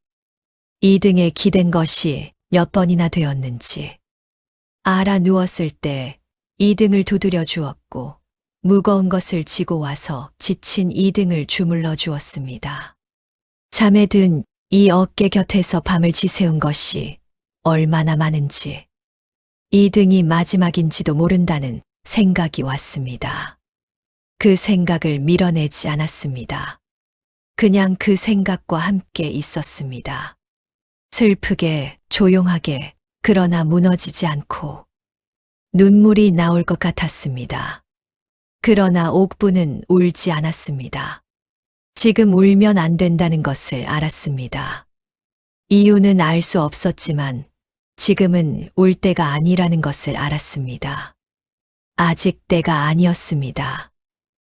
이 등에 기댄 것이 몇 번이나 되었는지, 알아 누웠을 때 이 등을 두드려 주었고, 무거운 것을 지고 와서 지친 이 등을 주물러 주었습니다. 잠에 든 이 어깨 곁에서 밤을 지새운 것이 얼마나 많은지, 이 등이 마지막인지도 모른다는 생각이 왔습니다. 그 생각을 밀어내지 않았습니다. 그냥 그 생각과 함께 있었습니다. 슬프게, 조용하게, 그러나 무너지지 않고 눈물이 나올 것 같았습니다. 그러나 옥부는 울지 않았습니다. 지금 울면 안 된다는 것을 알았습니다. 이유는 알 수 없었지만 지금은 울 때가 아니라는 것을 알았습니다. 아직 때가 아니었습니다.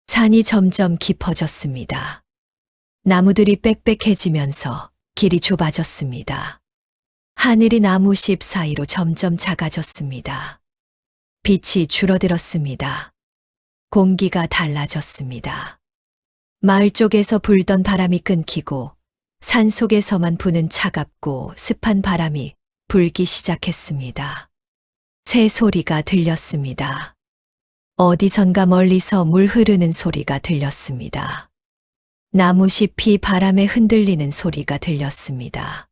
산이 점점 깊어졌습니다. 나무들이 빽빽해지면서 길이 좁아졌습니다. 하늘이 나무십 사이로 점점 작아졌습니다. 빛이 줄어들었습니다. 공기가 달라졌습니다. 마을 쪽에서 불던 바람이 끊기고 산 속에서만 부는 차갑고 습한 바람이 불기 시작했습니다. 새 소리가 들렸습니다. 어디선가 멀리서 물 흐르는 소리가 들렸습니다. 나무잎이 바람에 흔들리는 소리가 들렸습니다.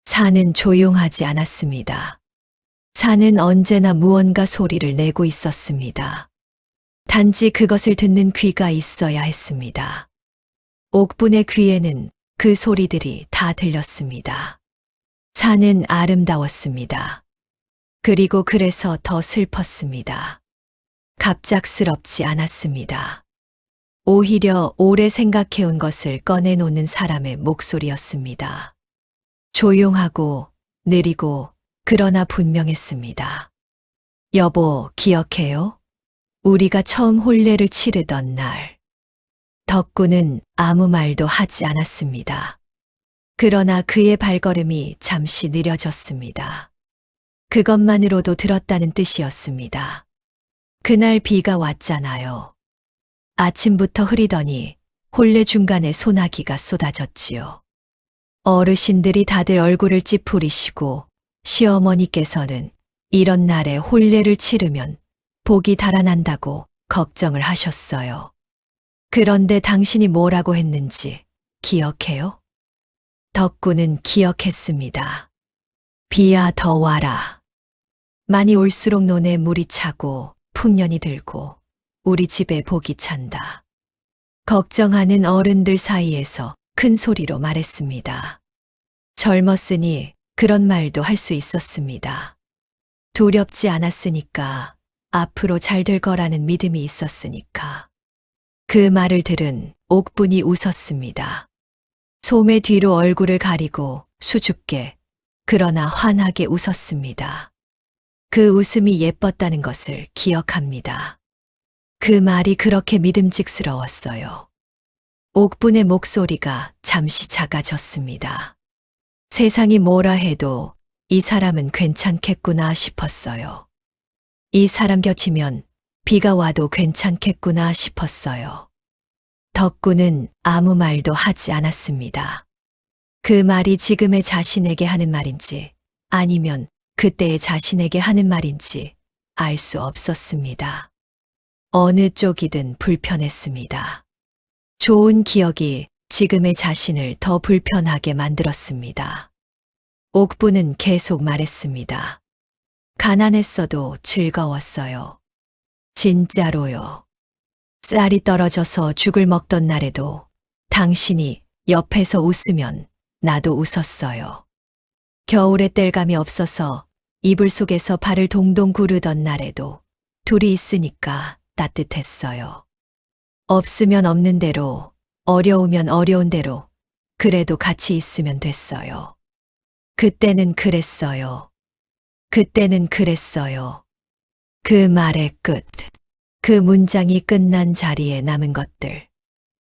산은 조용하지 않았습니다. 산은 언제나 무언가 소리를 내고 있었습니다. 단지 그것을 듣는 귀가 있어야 했습니다. 옥분의 귀에는 그 소리들이 다 들렸습니다. 산은 아름다웠습니다. 그리고 그래서 더 슬펐습니다. 갑작스럽지 않았습니다. 오히려 오래 생각해온 것을 꺼내놓는 사람의 목소리였습니다. 조용하고 느리고 그러나 분명했습니다. 여보, 기억해요? 우리가 처음 혼례를 치르던 날. 덕구는 아무 말도 하지 않았습니다. 그러나 그의 발걸음이 잠시 느려졌습니다. 그것만으로도 들었다는 뜻이었습니다. 그날 비가 왔잖아요. 아침부터 흐리더니 혼례 중간에 소나기가 쏟아졌지요. 어르신들이 다들 얼굴을 찌푸리시고 시어머니께서는 이런 날에 혼례를 치르면 복이 달아난다고 걱정을 하셨어요. 그런데 당신이 뭐라고 했는지 기억해요? 덕구는 기억했습니다. 비야 더 와라. 많이 올수록 논에 물이 차고 풍년이 들고 우리 집에 복이 찬다. 걱정하는 어른들 사이에서 큰 소리로 말했습니다. 젊었으니 그런 말도 할 수 있었습니다. 두렵지 않았으니까, 앞으로 잘 될 거라는 믿음이 있었으니까. 그 말을 들은 옥분이 웃었습니다. 소매 뒤로 얼굴을 가리고 수줍게 그러나 환하게 웃었습니다. 그 웃음이 예뻤다는 것을 기억합니다. 그 말이 그렇게 믿음직스러웠어요. 옥분의 목소리가 잠시 작아졌습니다. 세상이 뭐라 해도 이 사람은 괜찮겠구나 싶었어요. 이 사람 곁이면 비가 와도 괜찮겠구나 싶었어요. 덕구는 아무 말도 하지 않았습니다. 그 말이 지금의 자신에게 하는 말인지 아니면 그때의 자신에게 하는 말인지 알 수 없었습니다. 어느 쪽이든 불편했습니다. 좋은 기억이 지금의 자신을 더 불편하게 만들었습니다. 옥부는 계속 말했습니다. 가난했어도 즐거웠어요. 진짜로요. 쌀이 떨어져서 죽을 먹던 날에도 당신이 옆에서 웃으면 나도 웃었어요. 겨울에 땔감이 없어서 이불 속에서 발을 동동 구르던 날에도 둘이 있으니까 따뜻했어요. 없으면 없는 대로, 어려우면 어려운 대로, 그래도 같이 있으면 됐어요. 그때는 그랬어요. 그때는 그랬어요. 그 말의 끝. 그 문장이 끝난 자리에 남은 것들.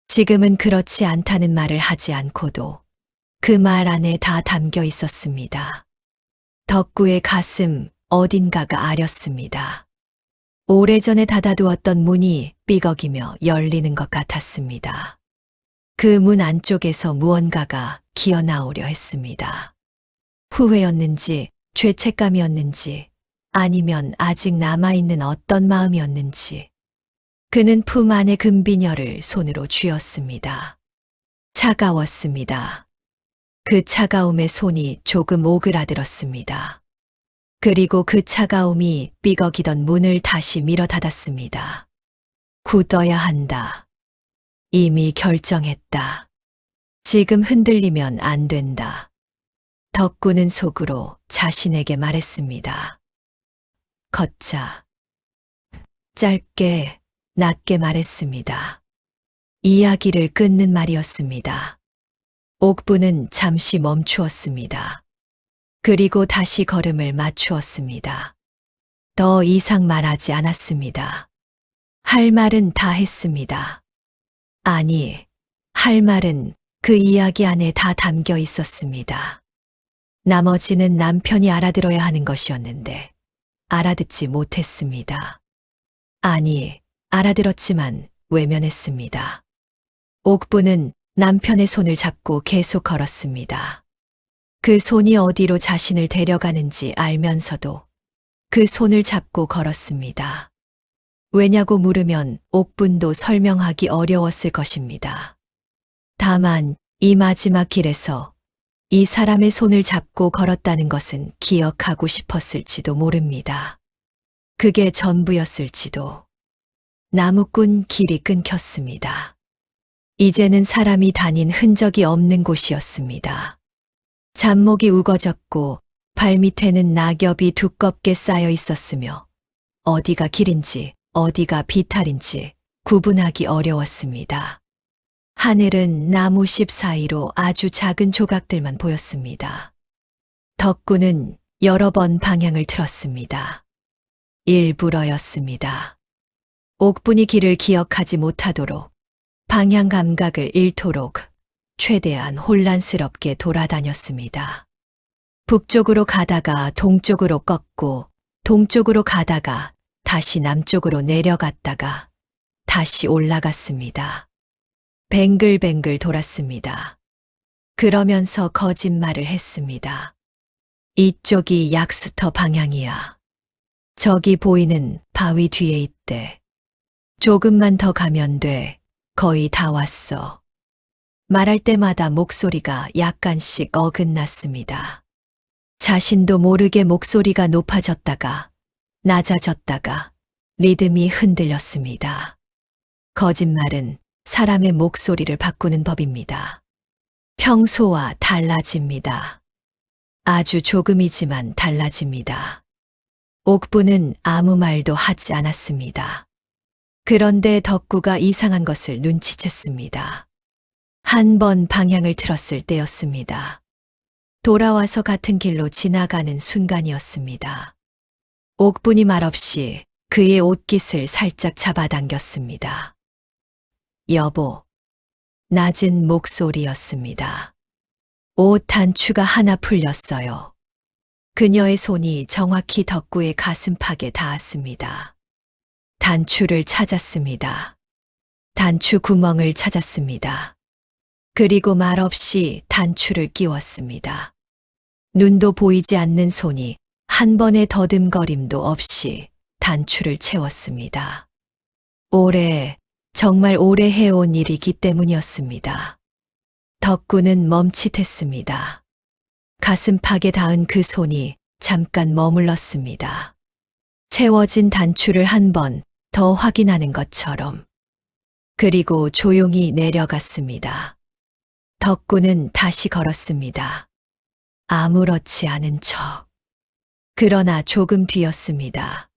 지금은 그렇지 않다는 말을 하지 않고도 그 말 안에 다 담겨 있었습니다. 덕구의 가슴 어딘가가 아렸습니다. 오래전에 닫아두었던 문이 삐걱이며 열리는 것 같았습니다. 그 문 안쪽에서 무언가가 기어나오려 했습니다. 후회였는지 죄책감이었는지 아니면 아직 남아있는 어떤 마음이었는지 그는 품 안의 금비녀를 손으로 쥐었습니다. 차가웠습니다. 그 차가움에 손이 조금 오그라들었습니다. 그리고 그 차가움이 삐걱이던 문을 다시 밀어 닫았습니다. 굳어야 한다. 이미 결정했다. 지금 흔들리면 안 된다. 덕구는 속으로 자신에게 말했습니다. 걷자. 짧게, 낮게 말했습니다. 이야기를 끊는 말이었습니다. 옥부는 잠시 멈추었습니다. 그리고 다시 걸음을 맞추었습니다. 더 이상 말하지 않았습니다. 할 말은 다 했습니다. 아니, 할 말은 그 이야기 안에 다 담겨 있었습니다. 나머지는 남편이 알아들어야 하는 것이었는데 알아듣지 못했습니다. 아니, 알아들었지만 외면했습니다. 옥부는 남편의 손을 잡고 계속 걸었습니다. 그 손이 어디로 자신을 데려가는지 알면서도 그 손을 잡고 걸었습니다. 왜냐고 물으면 옥분도 설명하기 어려웠을 것입니다. 다만 이 마지막 길에서 이 사람의 손을 잡고 걸었다는 것은 기억하고 싶었을지도 모릅니다. 그게 전부였을지도. 나무꾼 길이 끊겼습니다. 이제는 사람이 다닌 흔적이 없는 곳이었습니다. 잡목이 우거졌고 발밑에는 낙엽이 두껍게 쌓여 있었으며 어디가 길인지 어디가 비탈인지 구분하기 어려웠습니다. 하늘은 나무십 사이로 아주 작은 조각들만 보였습니다. 덕구는 여러 번 방향을 틀었습니다. 일부러였습니다. 옥분이 길을 기억하지 못하도록 방향 감각을 잃도록 최대한 혼란스럽게 돌아다녔습니다. 북쪽으로 가다가 동쪽으로 꺾고 동쪽으로 가다가 다시 남쪽으로 내려갔다가 다시 올라갔습니다. 뱅글뱅글 돌았습니다. 그러면서 거짓말을 했습니다. 이쪽이 약수터 방향이야. 저기 보이는 바위 뒤에 있대. 조금만 더 가면 돼. 거의 다 왔어. 말할 때마다 목소리가 약간씩 어긋났습니다. 자신도 모르게 목소리가 높아졌다가 낮아졌다가 리듬이 흔들렸습니다. 거짓말은 사람의 목소리를 바꾸는 법입니다. 평소와 달라집니다. 아주 조금이지만 달라집니다. 옥부는 아무 말도 하지 않았습니다. 그런데 덕구가 이상한 것을 눈치챘습니다. 한 번 방향을 틀었을 때였습니다. 돌아와서 같은 길로 지나가는 순간이었습니다. 옥분이 말없이 그의 옷깃을 살짝 잡아당겼습니다. 여보. 낮은 목소리였습니다. 옷 단추가 하나 풀렸어요. 그녀의 손이 정확히 덕구의 가슴팍에 닿았습니다. 단추를 찾았습니다. 단추 구멍을 찾았습니다. 그리고 말없이 단추를 끼웠습니다. 눈도 보이지 않는 손이 한 번의 더듬거림도 없이 단추를 채웠습니다. 정말 오래 해온 일이기 때문이었습니다. 덕구는 멈칫했습니다. 가슴팍에 닿은 그 손이 잠깐 머물렀습니다. 채워진 단추를 한 번 더 확인하는 것처럼. 그리고 조용히 내려갔습니다. 덕구는 다시 걸었습니다. 아무렇지 않은 척. 그러나 조금 뒤였습니다.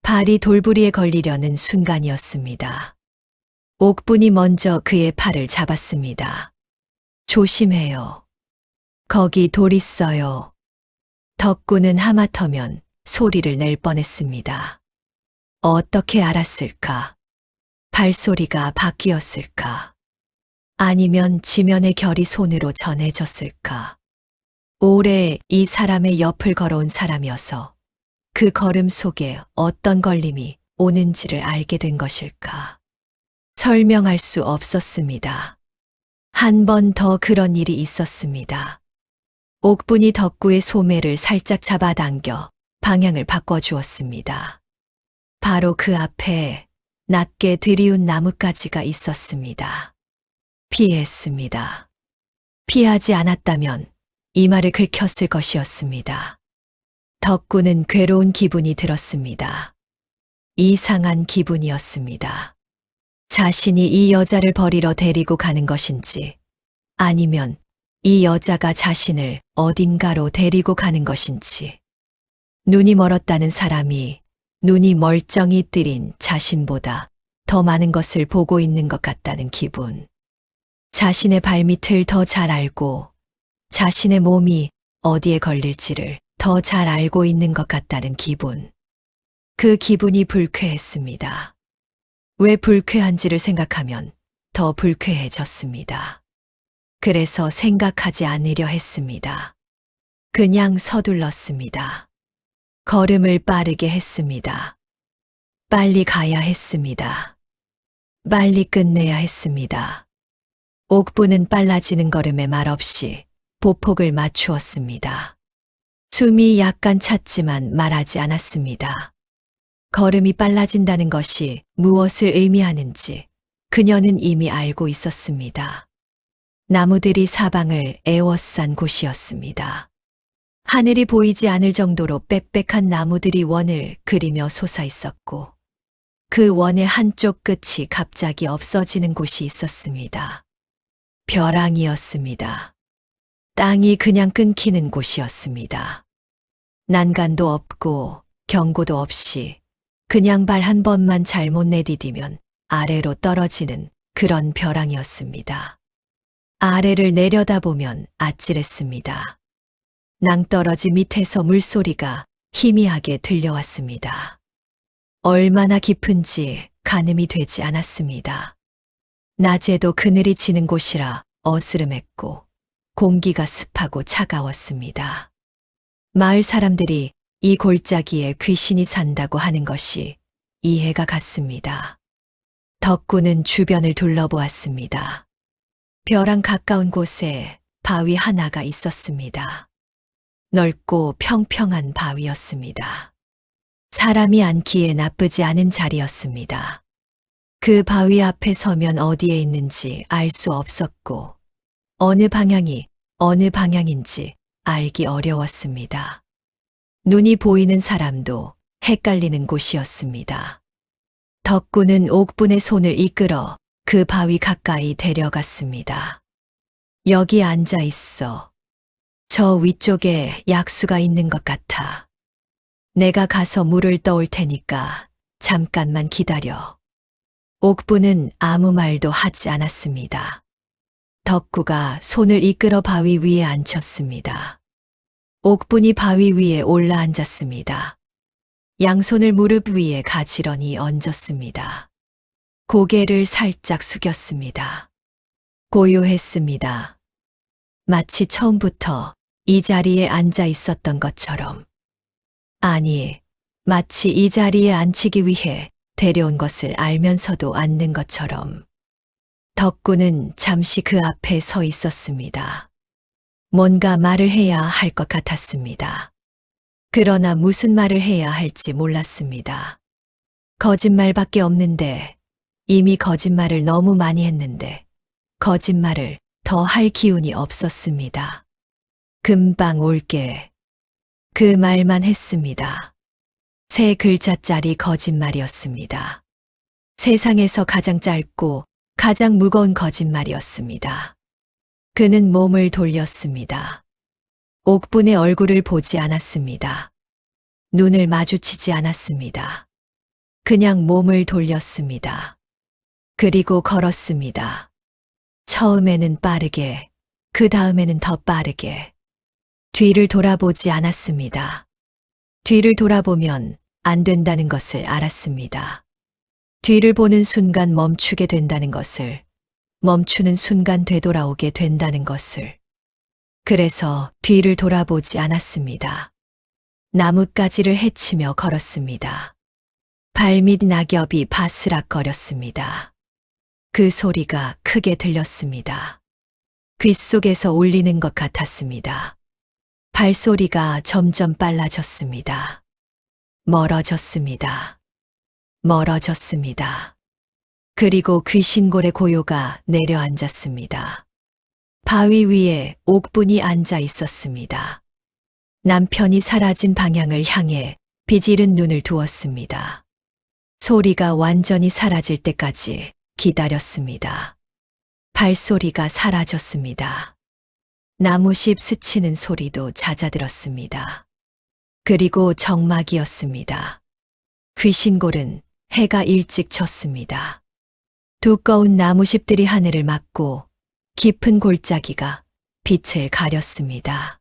발이 돌부리에 걸리려는 순간이었습니다. 옥분이 먼저 그의 팔을 잡았습니다. 조심해요. 거기 돌 있어요. 덕구는 하마터면 소리를 낼 뻔했습니다. 어떻게 알았을까? 발소리가 바뀌었을까? 아니면 지면의 결이 손으로 전해졌을까? 오래 이 사람의 옆을 걸어온 사람이어서 그 걸음 속에 어떤 걸림이 오는지를 알게 된 것일까? 설명할 수 없었습니다. 한 번 더 그런 일이 있었습니다. 옥분이 덕구의 소매를 살짝 잡아당겨 방향을 바꿔주었습니다. 바로 그 앞에 낮게 들이운 나뭇가지가 있었습니다. 피했습니다. 피하지 않았다면 이마를 긁혔을 것이었습니다. 덕구는 괴로운 기분이 들었습니다. 이상한 기분이었습니다. 자신이 이 여자를 버리러 데리고 가는 것인지 아니면 이 여자가 자신을 어딘가로 데리고 가는 것인지 눈이 멀었다는 사람이 눈이 멀쩡히 뜨린 자신보다 더 많은 것을 보고 있는 것 같다는 기분. 자신의 발밑을 더 잘 알고 자신의 몸이 어디에 걸릴지를 더 잘 알고 있는 것 같다는 기분. 그 기분이 불쾌했습니다. 왜 불쾌한지를 생각하면 더 불쾌해졌습니다. 그래서 생각하지 않으려 했습니다. 그냥 서둘렀습니다. 걸음을 빠르게 했습니다. 빨리 가야 했습니다. 빨리 끝내야 했습니다. 옥부는 빨라지는 걸음에 말없이 보폭을 맞추었습니다. 숨이 약간 찼지만 말하지 않았습니다. 걸음이 빨라진다는 것이 무엇을 의미하는지 그녀는 이미 알고 있었습니다. 나무들이 사방을 에워싼 곳이었습니다. 하늘이 보이지 않을 정도로 빽빽한 나무들이 원을 그리며 솟아 있었고 그 원의 한쪽 끝이 갑자기 없어지는 곳이 있었습니다. 벼랑이었습니다. 땅이 그냥 끊기는 곳이었습니다. 난간도 없고 경고도 없이 그냥 발 한 번만 잘못 내디디면 아래로 떨어지는 그런 벼랑이었습니다. 아래를 내려다보면 아찔했습니다. 낭떠러지 밑에서 물소리가 희미하게 들려왔습니다. 얼마나 깊은지 가늠이 되지 않았습니다. 낮에도 그늘이 지는 곳이라 어스름했고 공기가 습하고 차가웠습니다. 마을 사람들이 이 골짜기에 귀신이 산다고 하는 것이 이해가 갔습니다. 덕구는 주변을 둘러보았습니다. 벼랑 가까운 곳에 바위 하나가 있었습니다. 넓고 평평한 바위였습니다. 사람이 앉기에 나쁘지 않은 자리였습니다. 그 바위 앞에 서면 어디에 있는지 알 수 없었고 어느 방향이 어느 방향인지 알기 어려웠습니다. 눈이 보이는 사람도 헷갈리는 곳이었습니다. 덕구는 옥분의 손을 이끌어 그 바위 가까이 데려갔습니다. 여기 앉아 있어. 저 위쪽에 약수가 있는 것 같아. 내가 가서 물을 떠올 테니까 잠깐만 기다려. 옥분은 아무 말도 하지 않았습니다. 덕구가 손을 이끌어 바위 위에 앉혔습니다. 옥분이 바위 위에 올라 앉았습니다. 양손을 무릎 위에 가지런히 얹었습니다. 고개를 살짝 숙였습니다. 고요했습니다. 마치 처음부터 이 자리에 앉아 있었던 것처럼. 아니, 마치 이 자리에 앉히기 위해 데려온 것을 알면서도 앉는 것처럼. 덕구는 잠시 그 앞에 서 있었습니다. 뭔가 말을 해야 할 것 같았습니다. 그러나 무슨 말을 해야 할지 몰랐습니다. 거짓말밖에 없는데, 이미 거짓말을 너무 많이 했는데, 거짓말을 더 할 기운이 없었습니다. 금방 올게. 그 말만 했습니다. 3글자짜리 거짓말이었습니다. 세상에서 가장 짧고 가장 무거운 거짓말이었습니다. 그는 몸을 돌렸습니다. 옥분의 얼굴을 보지 않았습니다. 눈을 마주치지 않았습니다. 그냥 몸을 돌렸습니다. 그리고 걸었습니다. 처음에는 빠르게, 그 다음에는 더 빠르게. 뒤를 돌아보지 않았습니다. 뒤를 돌아보면 안 된다는 것을 알았습니다. 뒤를 보는 순간 멈추게 된다는 것을, 멈추는 순간 되돌아오게 된다는 것을. 그래서 뒤를 돌아보지 않았습니다. 나뭇가지를 헤치며 걸었습니다. 발밑 낙엽이 바스락거렸습니다. 그 소리가 크게 들렸습니다. 귓속에서 울리는 것 같았습니다. 발소리가 점점 빨라졌습니다. 멀어졌습니다. 멀어졌습니다. 그리고 귀신골의 고요가 내려앉았습니다. 바위 위에 옥분이 앉아 있었습니다. 남편이 사라진 방향을 향해 비지른 눈을 두었습니다. 소리가 완전히 사라질 때까지 기다렸습니다. 발소리가 사라졌습니다. 나무십 스치는 소리도 잦아들었습니다. 그리고 정막이었습니다. 귀신골은 해가 일찍 졌습니다. 두꺼운 나무십들이 하늘을 막고 깊은 골짜기가 빛을 가렸습니다.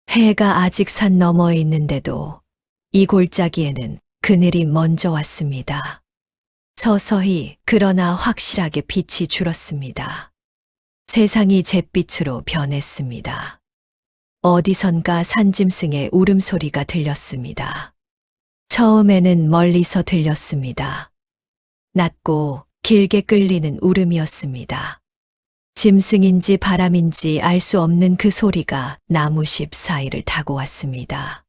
해가 아직 산 너머에 있는데도 이 골짜기에는 그늘이 먼저 왔습니다. 서서히 그러나 확실하게 빛이 줄었습니다. 세상이 잿빛으로 변했습니다. 어디선가 산짐승의 울음소리가 들렸습니다. 처음에는 멀리서 들렸습니다. 낮고 길게 끌리는 울음이었습니다. 짐승인지 바람인지 알 수 없는 그 소리가 나무십 사이를 타고 왔습니다.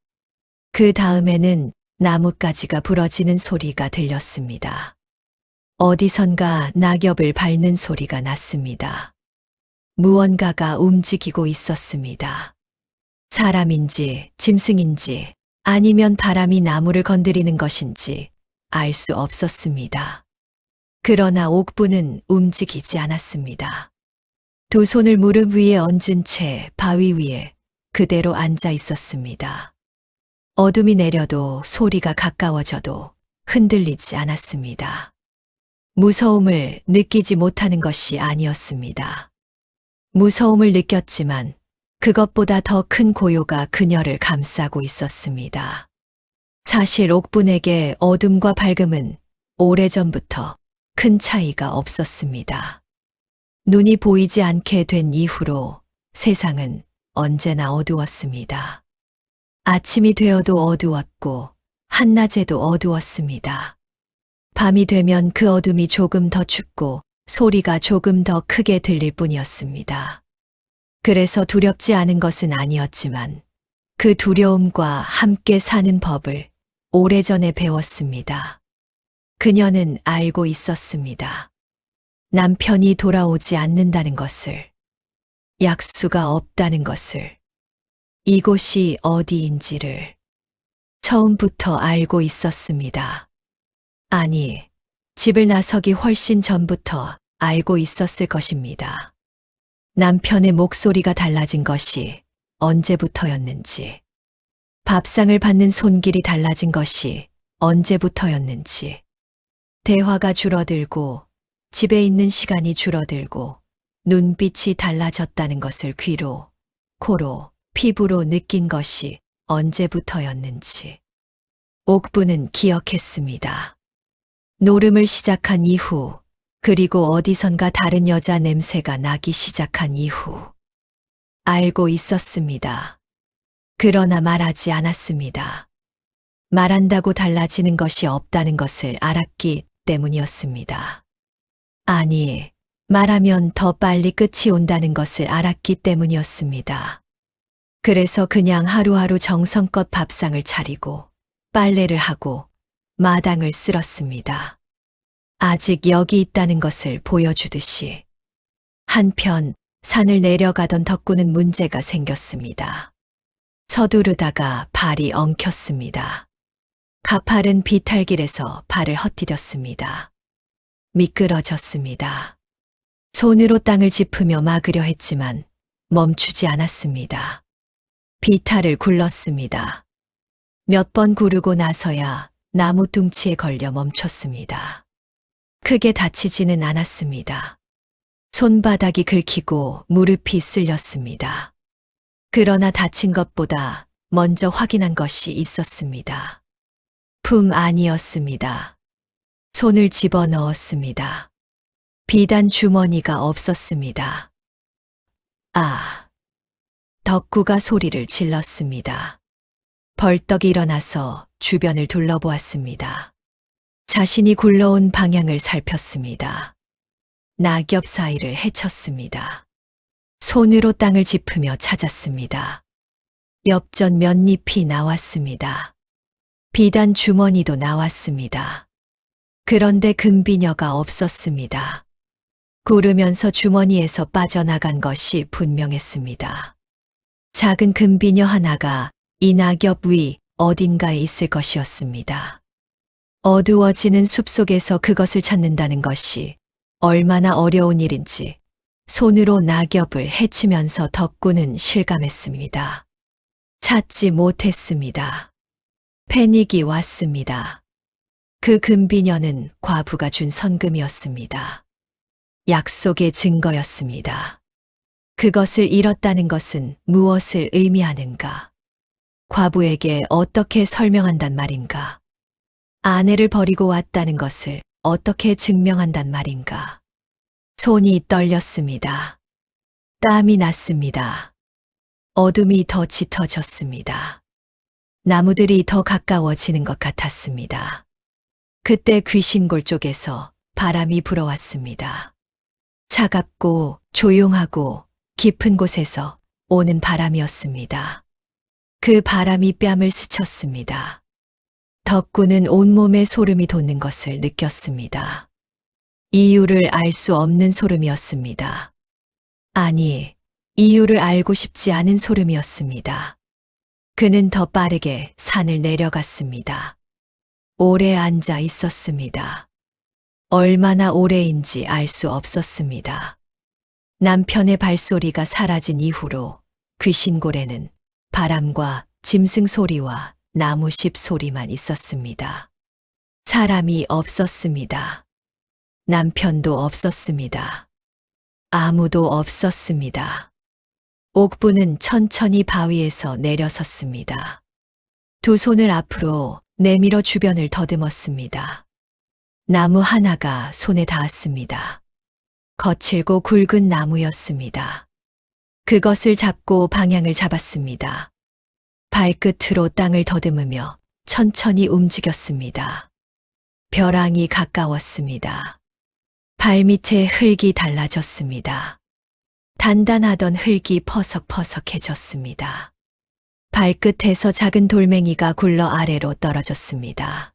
그 다음에는 나뭇가지가 부러지는 소리가 들렸습니다. 어디선가 낙엽을 밟는 소리가 났습니다. 무언가가 움직이고 있었습니다. 사람인지 짐승인지 아니면 바람이 나무를 건드리는 것인지 알 수 없었습니다. 그러나 옥분은 움직이지 않았습니다. 두 손을 무릎 위에 얹은 채 바위 위에 그대로 앉아 있었습니다. 어둠이 내려도 소리가 가까워져도 흔들리지 않았습니다. 무서움을 느끼지 못하는 것이 아니었습니다. 무서움을 느꼈지만 그것보다 더 큰 고요가 그녀를 감싸고 있었습니다. 사실 옥분에게 어둠과 밝음은 오래전부터 큰 차이가 없었습니다. 눈이 보이지 않게 된 이후로 세상은 언제나 어두웠습니다. 아침이 되어도 어두웠고 한낮에도 어두웠습니다. 밤이 되면 그 어둠이 조금 더 춥고 소리가 조금 더 크게 들릴 뿐이었습니다. 그래서 두렵지 않은 것은 아니었지만 그 두려움과 함께 사는 법을 오래전에 배웠습니다. 그녀는 알고 있었습니다. 남편이 돌아오지 않는다는 것을, 약수가 없다는 것을, 이곳이 어디인지를 처음부터 알고 있었습니다. 아니, 집을 나서기 훨씬 전부터 알고 있었을 것입니다. 남편의 목소리가 달라진 것이 언제부터였는지, 밥상을 받는 손길이 달라진 것이 언제부터였는지, 대화가 줄어들고 집에 있는 시간이 줄어들고 눈빛이 달라졌다는 것을 귀로, 코로, 피부로 느낀 것이 언제부터였는지 옥부는 기억했습니다. 노름을 시작한 이후, 그리고 어디선가 다른 여자 냄새가 나기 시작한 이후 알고 있었습니다. 그러나 말하지 않았습니다. 말한다고 달라지는 것이 없다는 것을 알았기 때문이었습니다. 아니, 말하면 더 빨리 끝이 온다는 것을 알았기 때문이었습니다. 그래서 그냥 하루하루 정성껏 밥상을 차리고 빨래를 하고 마당을 쓸었습니다. 아직 여기 있다는 것을 보여주듯이. 한편 산을 내려가던 덕구는 문제가 생겼습니다. 서두르다가 발이 엉켰습니다. 가파른 비탈길에서 발을 헛디뎠습니다. 미끄러졌습니다. 손으로 땅을 짚으며 막으려 했지만 멈추지 않았습니다. 비탈을 굴렀습니다. 몇 번 구르고 나서야 나무 뚱치에 걸려 멈췄습니다. 크게 다치지는 않았습니다. 손바닥이 긁히고 무릎이 쓸렸습니다. 그러나 다친 것보다 먼저 확인한 것이 있었습니다. 품 안이었습니다. 손을 집어넣었습니다. 비단 주머니가 없었습니다. 아! 덕구가 소리를 질렀습니다. 벌떡 일어나서 주변을 둘러보았습니다. 자신이 굴러온 방향을 살폈습니다. 낙엽 사이를 헤쳤습니다. 손으로 땅을 짚으며 찾았습니다. 엽전 몇 잎이 나왔습니다. 비단 주머니도 나왔습니다. 그런데 금비녀가 없었습니다. 구르면서 주머니에서 빠져나간 것이 분명했습니다. 작은 금비녀 하나가 이 낙엽 위 어딘가에 있을 것이었습니다. 어두워지는 숲속에서 그것을 찾는다는 것이 얼마나 어려운 일인지 손으로 낙엽을 헤치면서 덕구는 실감했습니다. 찾지 못했습니다. 패닉이 왔습니다. 그 금비녀는 과부가 준 선금이었습니다. 약속의 증거였습니다. 그것을 잃었다는 것은 무엇을 의미하는가? 과부에게 어떻게 설명한단 말인가? 아내를 버리고 왔다는 것을 어떻게 증명한단 말인가? 손이 떨렸습니다. 땀이 났습니다. 어둠이 더 짙어졌습니다. 나무들이 더 가까워지는 것 같았습니다. 그때 귀신골 쪽에서 바람이 불어왔습니다. 차갑고 조용하고 깊은 곳에서 오는 바람이었습니다. 그 바람이 뺨을 스쳤습니다. 덕구는 온몸에 소름이 돋는 것을 느꼈습니다. 이유를 알 수 없는 소름이었습니다. 아니, 이유를 알고 싶지 않은 소름이었습니다. 그는 더 빠르게 산을 내려갔습니다. 오래 앉아 있었습니다. 얼마나 오래인지 알 수 없었습니다. 남편의 발소리가 사라진 이후로 귀신골에는 바람과 짐승 소리와 나무십 소리만 있었습니다. 사람이 없었습니다. 남편도 없었습니다. 아무도 없었습니다. 옥부는 천천히 바위에서 내려섰습니다. 두 손을 앞으로 내밀어 주변을 더듬었습니다. 나무 하나가 손에 닿았습니다. 거칠고 굵은 나무였습니다. 그것을 잡고 방향을 잡았습니다. 발끝으로 땅을 더듬으며 천천히 움직였습니다. 벼랑이 가까웠습니다. 발밑에 흙이 달라졌습니다. 단단하던 흙이 퍼석퍼석해졌습니다. 발끝에서 작은 돌멩이가 굴러 아래로 떨어졌습니다.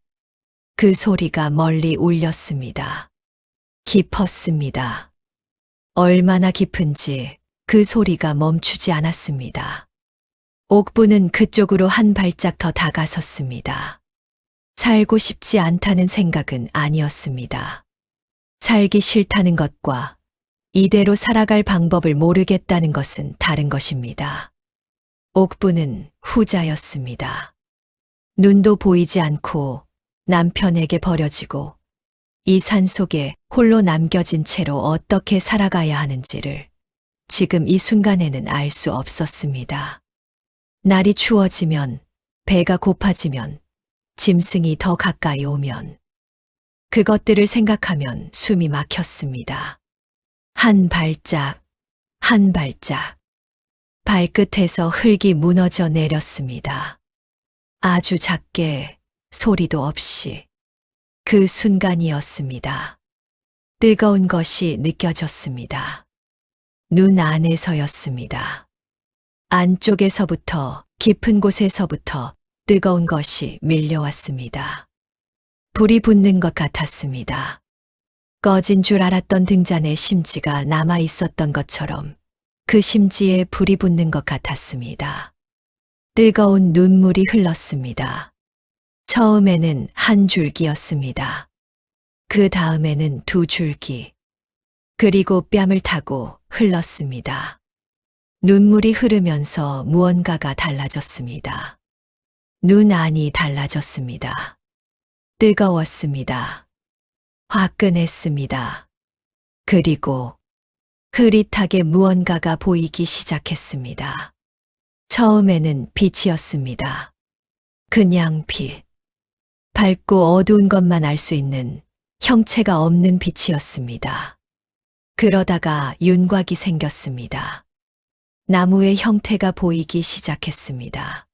그 소리가 멀리 울렸습니다. 깊었습니다. 얼마나 깊은지 그 소리가 멈추지 않았습니다. 옥부는 그쪽으로 한 발짝 더 다가섰습니다. 살고 싶지 않다는 생각은 아니었습니다. 살기 싫다는 것과 이대로 살아갈 방법을 모르겠다는 것은 다른 것입니다. 옥부는 후자였습니다. 눈도 보이지 않고 남편에게 버려지고 이 산속에 홀로 남겨진 채로 어떻게 살아가야 하는지를 지금 이 순간에는 알 수 없었습니다. 날이 추워지면, 배가 고파지면, 짐승이 더 가까이 오면 그것들을 생각하면 숨이 막혔습니다. 한 발짝, 한 발짝. 발끝에서 흙이 무너져 내렸습니다. 아주 작게, 소리도 없이. 그 순간이었습니다. 뜨거운 것이 느껴졌습니다. 눈 안에서였습니다. 안쪽에서부터, 깊은 곳에서부터 뜨거운 것이 밀려왔습니다. 불이 붙는 것 같았습니다. 꺼진 줄 알았던 등잔에 심지가 남아 있었던 것처럼 그 심지에 불이 붙는 것 같았습니다. 뜨거운 눈물이 흘렀습니다. 처음에는 한 줄기였습니다. 그 다음에는 두 줄기. 그리고 뺨을 타고 흘렀습니다. 눈물이 흐르면서 무언가가 달라졌습니다. 눈 안이 달라졌습니다. 뜨거웠습니다. 화끈했습니다. 그리고 흐릿하게 무언가가 보이기 시작했습니다. 처음에는 빛이었습니다. 그냥 빛. 밝고 어두운 것만 알 수 있는 형체가 없는 빛이었습니다. 그러다가 윤곽이 생겼습니다. 나무의 형태가 보이기 시작했습니다.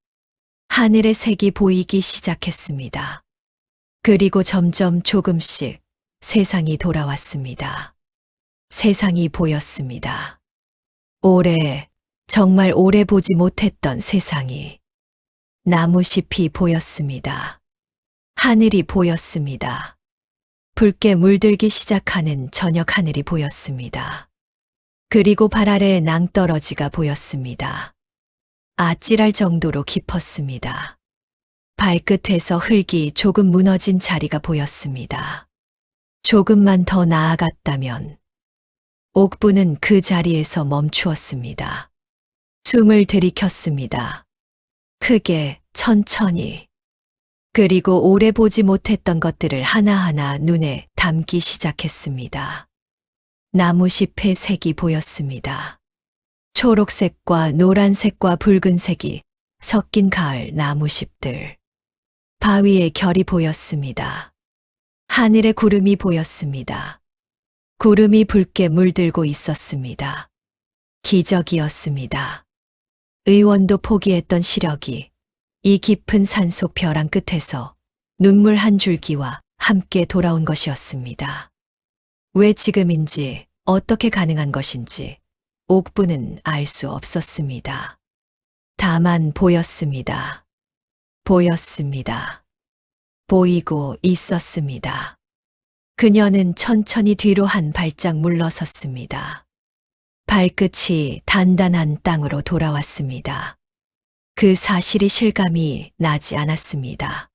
하늘의 색이 보이기 시작했습니다. 그리고 점점 조금씩 세상이 돌아왔습니다. 세상이 보였습니다. 오래, 정말 오래 보지 못했던 세상이 나무잎이 보였습니다. 하늘이 보였습니다. 붉게 물들기 시작하는 저녁 하늘이 보였습니다. 그리고 발 아래에 낭떠러지가 보였습니다. 아찔할 정도로 깊었습니다. 발끝에서 흙이 조금 무너진 자리가 보였습니다. 조금만 더 나아갔다면 옥부는 그 자리에서 멈추었습니다. 숨을 들이켰습니다. 크게, 천천히. 그리고 오래 보지 못했던 것들을 하나하나 눈에 담기 시작했습니다. 나무잎의 색이 보였습니다. 초록색과 노란색과 붉은색이 섞인 가을 나무잎들. 바위의 결이 보였습니다. 하늘의 구름이 보였습니다. 구름이 붉게 물들고 있었습니다. 기적이었습니다. 의원도 포기했던 시력이 이 깊은 산속 벼랑 끝에서 눈물 한 줄기와 함께 돌아온 것이었습니다. 왜 지금인지, 어떻게 가능한 것인지 옥부는 알 수 없었습니다. 다만 보였습니다. 보였습니다. 보이고 있었습니다. 그녀는 천천히 뒤로 한 발짝 물러섰습니다. 발끝이 단단한 땅으로 돌아왔습니다. 그 사실이 실감이 나지 않았습니다.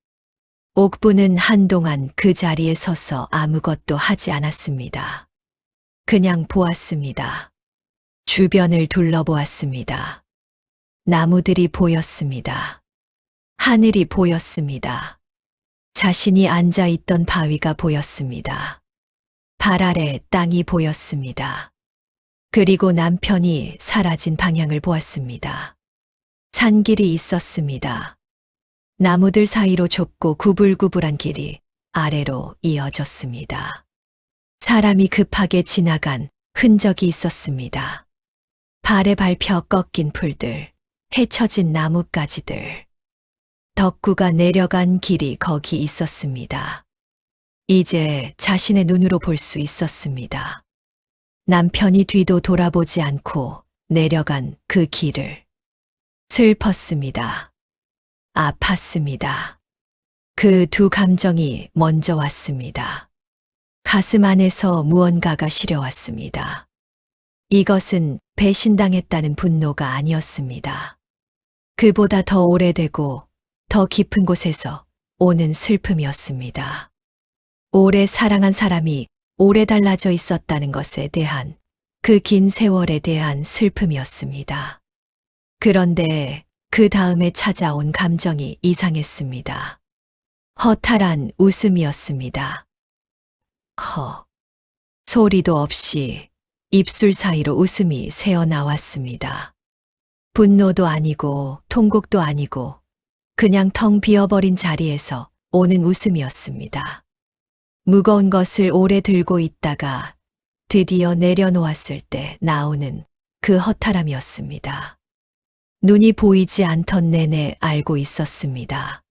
옥부는 한동안 그 자리에 서서 아무것도 하지 않았습니다. 그냥 보았습니다. 주변을 둘러보았습니다. 나무들이 보였습니다. 하늘이 보였습니다. 자신이 앉아 있던 바위가 보였습니다. 발 아래 땅이 보였습니다. 그리고 남편이 사라진 방향을 보았습니다. 산길이 있었습니다. 나무들 사이로 좁고 구불구불한 길이 아래로 이어졌습니다. 사람이 급하게 지나간 흔적이 있었습니다. 발에 밟혀 꺾인 풀들, 헤쳐진 나뭇가지들. 덕구가 내려간 길이 거기 있었습니다. 이제 자신의 눈으로 볼 수 있었습니다. 남편이 뒤도 돌아보지 않고 내려간 그 길을. 슬펐습니다. 아팠습니다. 그 두 감정이 먼저 왔습니다. 가슴 안에서 무언가가 시려왔습니다. 이것은 배신당했다는 분노가 아니었습니다. 그보다 더 오래되고 더 깊은 곳에서 오는 슬픔이었습니다. 오래 사랑한 사람이 오래 달라져 있었다는 것에 대한 그 긴 세월에 대한 슬픔이었습니다. 그런데 그 다음에 찾아온 감정이 이상했습니다. 허탈한 웃음이었습니다. 소리도 없이 입술 사이로 웃음이 새어나왔습니다. 분노도 아니고 통곡도 아니고 그냥 텅 비어버린 자리에서 오는 웃음이었습니다. 무거운 것을 오래 들고 있다가 드디어 내려놓았을 때 나오는 그 허탈함이었습니다. 눈이 보이지 않던 내내 알고 있었습니다.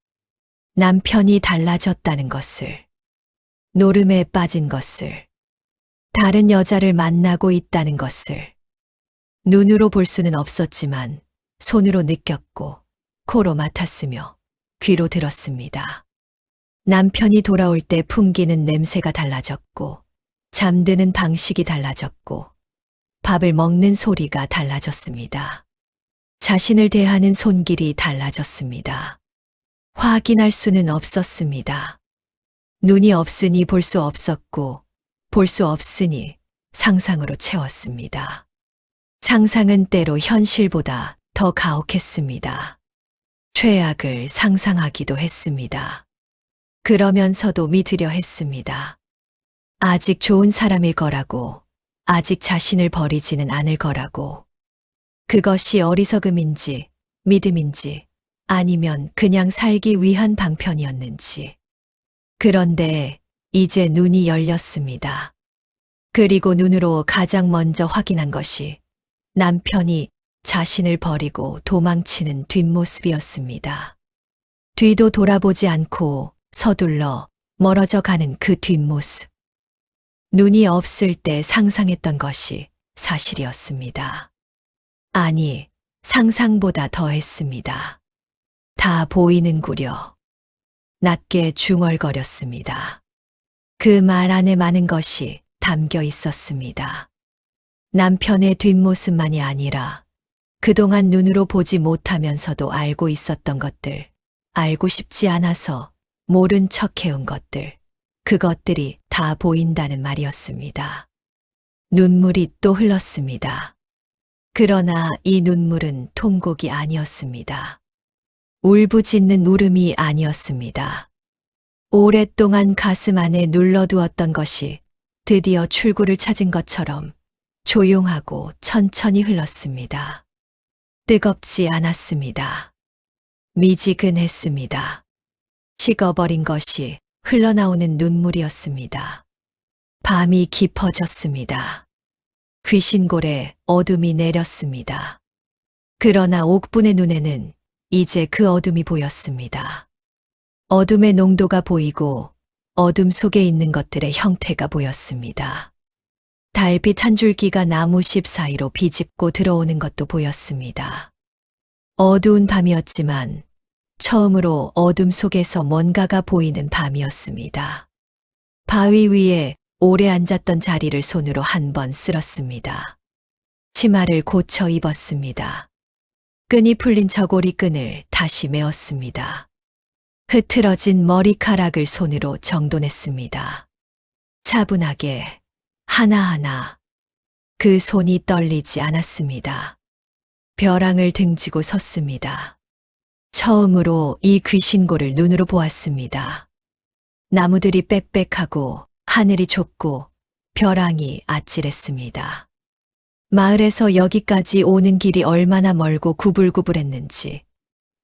남편이 달라졌다는 것을, 노름에 빠진 것을, 다른 여자를 만나고 있다는 것을. 눈으로 볼 수는 없었지만 손으로 느꼈고 코로 맡았으며 귀로 들었습니다. 남편이 돌아올 때 풍기는 냄새가 달라졌고 잠드는 방식이 달라졌고 밥을 먹는 소리가 달라졌습니다. 자신을 대하는 손길이 달라졌습니다. 확인할 수는 없었습니다. 눈이 없으니 볼 수 없었고 볼 수 없으니 상상으로 채웠습니다. 상상은 때로 현실보다 더 가혹했습니다. 최악을 상상하기도 했습니다. 그러면서도 믿으려 했습니다. 아직 좋은 사람일 거라고, 아직 자신을 버리지는 않을 거라고. 그것이 어리석음인지, 믿음인지, 아니면 그냥 살기 위한 방편이었는지. 그런데 이제 눈이 열렸습니다. 그리고 눈으로 가장 먼저 확인한 것이 남편이 자신을 버리고 도망치는 뒷모습이었습니다. 뒤도 돌아보지 않고 서둘러 멀어져 가는 그 뒷모습. 눈이 없을 때 상상했던 것이 사실이었습니다. 아니, 상상보다 더했습니다. 다 보이는구려. 낮게 중얼거렸습니다. 그 말 안에 많은 것이 담겨 있었습니다. 남편의 뒷모습만이 아니라 그동안 눈으로 보지 못하면서도 알고 있었던 것들, 알고 싶지 않아서 모른 척 해온 것들, 그것들이 다 보인다는 말이었습니다. 눈물이 또 흘렀습니다. 그러나 이 눈물은 통곡이 아니었습니다. 울부짖는 울음이 아니었습니다. 오랫동안 가슴 안에 눌러두었던 것이 드디어 출구를 찾은 것처럼 조용하고 천천히 흘렀습니다. 뜨겁지 않았습니다. 미지근했습니다. 식어버린 것이 흘러나오는 눈물이었습니다. 밤이 깊어졌습니다. 귀신골에 어둠이 내렸습니다. 그러나 옥분의 눈에는 이제 그 어둠이 보였습니다. 어둠의 농도가 보이고 어둠 속에 있는 것들의 형태가 보였습니다. 달빛 한 줄기가 나무십 사이로 비집고 들어오는 것도 보였습니다. 어두운 밤이었지만 처음으로 어둠 속에서 뭔가가 보이는 밤이었습니다. 바위 위에 오래 앉았던 자리를 손으로 한 번 쓸었습니다. 치마를 고쳐 입었습니다. 끈이 풀린 저고리 끈을 다시 메었습니다. 흐트러진 머리카락을 손으로 정돈했습니다. 차분하게 하나하나 그 손이 떨리지 않았습니다. 벼랑을 등지고 섰습니다. 처음으로 이 귀신골을 눈으로 보았습니다. 나무들이 빽빽하고 하늘이 좁고 벼랑이 아찔했습니다. 마을에서 여기까지 오는 길이 얼마나 멀고 구불구불했는지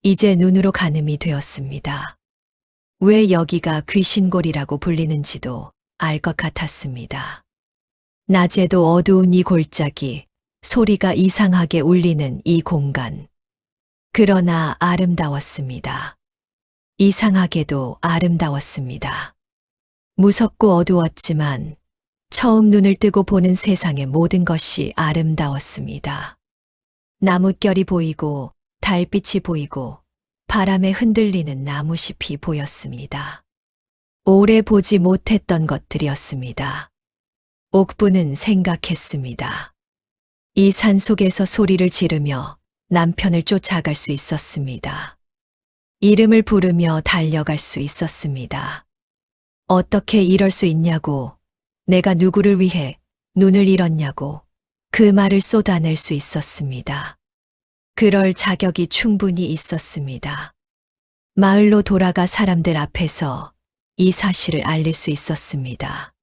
이제 눈으로 가늠이 되었습니다. 왜 여기가 귀신골이라고 불리는지도 알 것 같았습니다. 낮에도 어두운 이 골짜기, 소리가 이상하게 울리는 이 공간. 그러나 아름다웠습니다. 이상하게도 아름다웠습니다. 무섭고 어두웠지만 처음 눈을 뜨고 보는 세상의 모든 것이 아름다웠습니다. 나뭇결이 보이고 달빛이 보이고 바람에 흔들리는 나무잎이 보였습니다. 오래 보지 못했던 것들이었습니다. 옥부는 생각했습니다. 이 산속에서 소리를 지르며 남편을 쫓아갈 수 있었습니다. 이름을 부르며 달려갈 수 있었습니다. 어떻게 이럴 수 있냐고, 내가 누구를 위해 눈을 잃었냐고 그 말을 쏟아낼 수 있었습니다. 그럴 자격이 충분히 있었습니다. 마을로 돌아가 사람들 앞에서 이 사실을 알릴 수 있었습니다.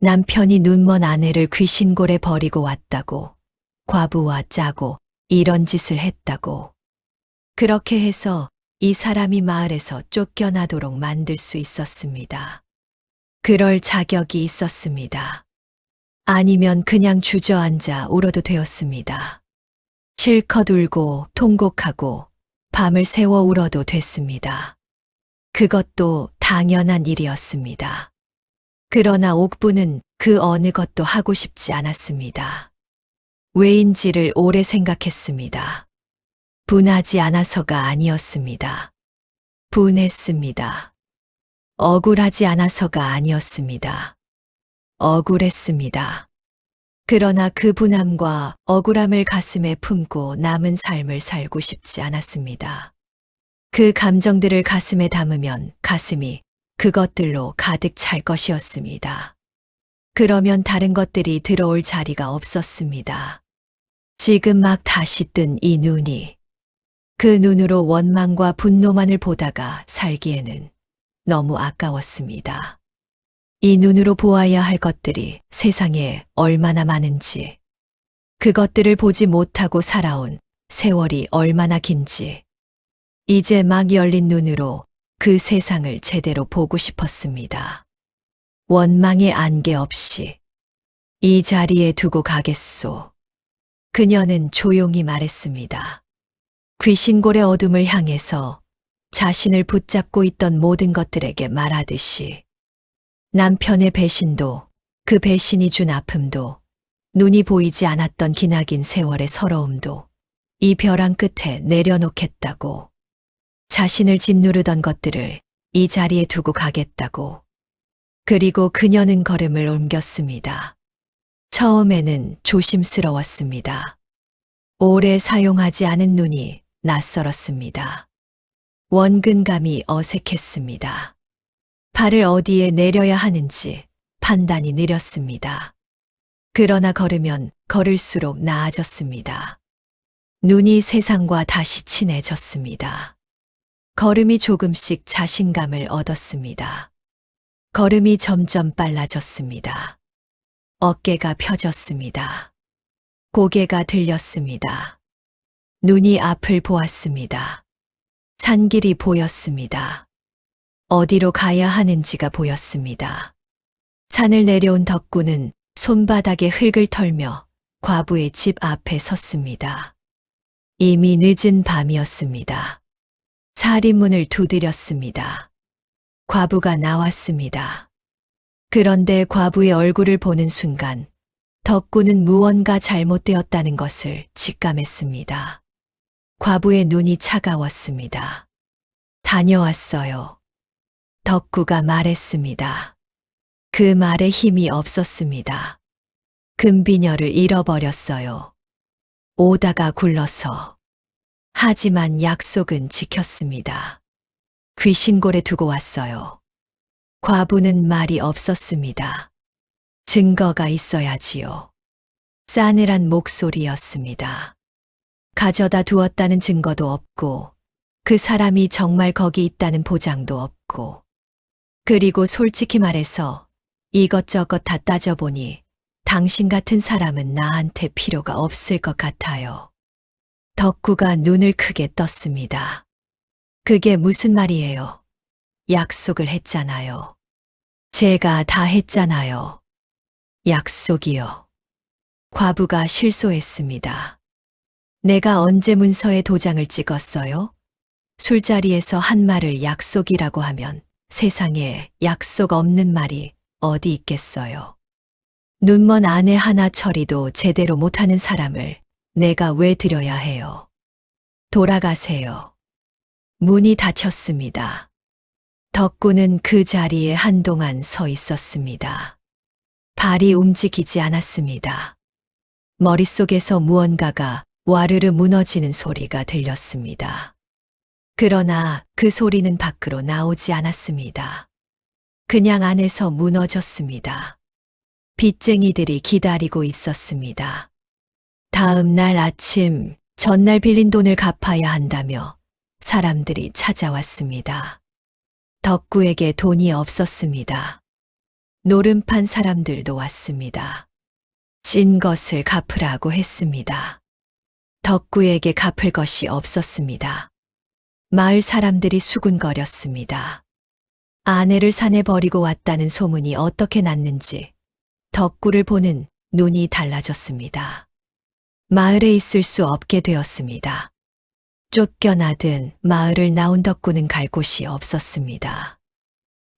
남편이 눈먼 아내를 귀신골에 버리고 왔다고, 과부와 짜고 이런 짓을 했다고. 그렇게 해서 이 사람이 마을에서 쫓겨나도록 만들 수 있었습니다. 그럴 자격이 있었습니다. 아니면 그냥 주저앉아 울어도 되었습니다. 실컷 울고 통곡하고 밤을 새워 울어도 됐습니다. 그것도 당연한 일이었습니다. 그러나 옥부는 그 어느 것도 하고 싶지 않았습니다. 왜인지를 오래 생각했습니다. 분하지 않아서가 아니었습니다. 분했습니다. 억울하지 않아서가 아니었습니다. 억울했습니다. 그러나 그 분함과 억울함을 가슴에 품고 남은 삶을 살고 싶지 않았습니다. 그 감정들을 가슴에 담으면 가슴이 그것들로 가득 찰 것이었습니다. 그러면 다른 것들이 들어올 자리가 없었습니다. 지금 막 다시 뜬 이 눈이, 그 눈으로 원망과 분노만을 보다가 살기에는 너무 아까웠습니다. 이 눈으로 보아야 할 것들이 세상에 얼마나 많은지, 그것들을 보지 못하고 살아온 세월이 얼마나 긴지, 이제 막 열린 눈으로 그 세상을 제대로 보고 싶었습니다. 원망의 안개 없이 이 자리에 두고 가겠소. 그녀는 조용히 말했습니다. 귀신골의 어둠을 향해서 자신을 붙잡고 있던 모든 것들에게 말하듯이. 남편의 배신도, 그 배신이 준 아픔도, 눈이 보이지 않았던 기나긴 세월의 서러움도 이 벼랑 끝에 내려놓겠다고. 자신을 짓누르던 것들을 이 자리에 두고 가겠다고. 그리고 그녀는 걸음을 옮겼습니다. 처음에는 조심스러웠습니다. 오래 사용하지 않은 눈이 낯설었습니다. 원근감이 어색했습니다. 발을 어디에 내려야 하는지 판단이 느렸습니다. 그러나 걸으면 걸을수록 나아졌습니다. 눈이 세상과 다시 친해졌습니다. 걸음이 조금씩 자신감을 얻었습니다. 걸음이 점점 빨라졌습니다. 어깨가 펴졌습니다. 고개가 들렸습니다. 눈이 앞을 보았습니다. 산길이 보였습니다. 어디로 가야 하는지가 보였습니다. 산을 내려온 덕구는 손바닥에 흙을 털며 과부의 집 앞에 섰습니다. 이미 늦은 밤이었습니다. 살인문을 두드렸습니다. 과부가 나왔습니다. 그런데 과부의 얼굴을 보는 순간 덕구는 무언가 잘못되었다는 것을 직감했습니다. 과부의 눈이 차가웠습니다. 다녀왔어요. 덕구가 말했습니다. 그 말에 힘이 없었습니다. 금비녀를 잃어버렸어요. 오다가 굴러서. 하지만 약속은 지켰습니다. 귀신골에 두고 왔어요. 과부는 말이 없었습니다. 증거가 있어야지요. 싸늘한 목소리였습니다. 가져다 두었다는 증거도 없고, 그 사람이 정말 거기 있다는 보장도 없고, 그리고 솔직히 말해서 이것저것 다 따져보니 당신 같은 사람은 나한테 필요가 없을 것 같아요. 덕구가 눈을 크게 떴습니다. 그게 무슨 말이에요? 약속을 했잖아요. 제가 다 했잖아요. 약속이요. 과부가 실소했습니다. 내가 언제 문서에 도장을 찍었어요? 술자리에서 한 말을 약속이라고 하면 세상에 약속 없는 말이 어디 있겠어요. 눈먼 아내 하나 처리도 제대로 못하는 사람을 내가 왜 드려야 해요? 돌아가세요. 문이 닫혔습니다. 덕구는 그 자리에 한동안 서 있었습니다. 발이 움직이지 않았습니다. 머릿속에서 무언가가 와르르 무너지는 소리가 들렸습니다. 그러나 그 소리는 밖으로 나오지 않았습니다. 그냥 안에서 무너졌습니다. 빚쟁이들이 기다리고 있었습니다. 다음 날 아침, 전날 빌린 돈을 갚아야 한다며 사람들이 찾아왔습니다. 덕구에게 돈이 없었습니다. 노름판 사람들도 왔습니다. 진 것을 갚으라고 했습니다. 덕구에게 갚을 것이 없었습니다. 마을 사람들이 수군거렸습니다. 아내를 산에 버리고 왔다는 소문이 어떻게 났는지 덕구를 보는 눈이 달라졌습니다. 마을에 있을 수 없게 되었습니다. 쫓겨나든 마을을 나온 덕구는 갈 곳이 없었습니다.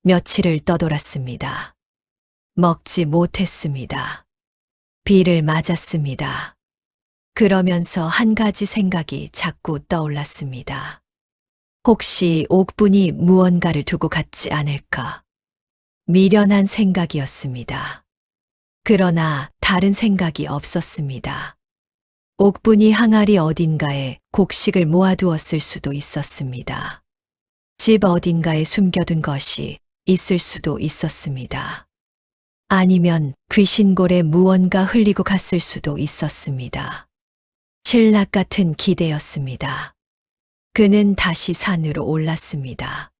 며칠을 떠돌았습니다. 먹지 못했습니다. 비를 맞았습니다. 그러면서 한 가지 생각이 자꾸 떠올랐습니다. 혹시 옥분이 무언가를 두고 갔지 않을까? 미련한 생각이었습니다. 그러나 다른 생각이 없었습니다. 옥분이 항아리 어딘가에 곡식을 모아두었을 수도 있었습니다. 집 어딘가에 숨겨둔 것이 있을 수도 있었습니다. 아니면 귀신골에 무언가 흘리고 갔을 수도 있었습니다. 신락 같은 기대였습니다. 그는 다시 산으로 올랐습니다.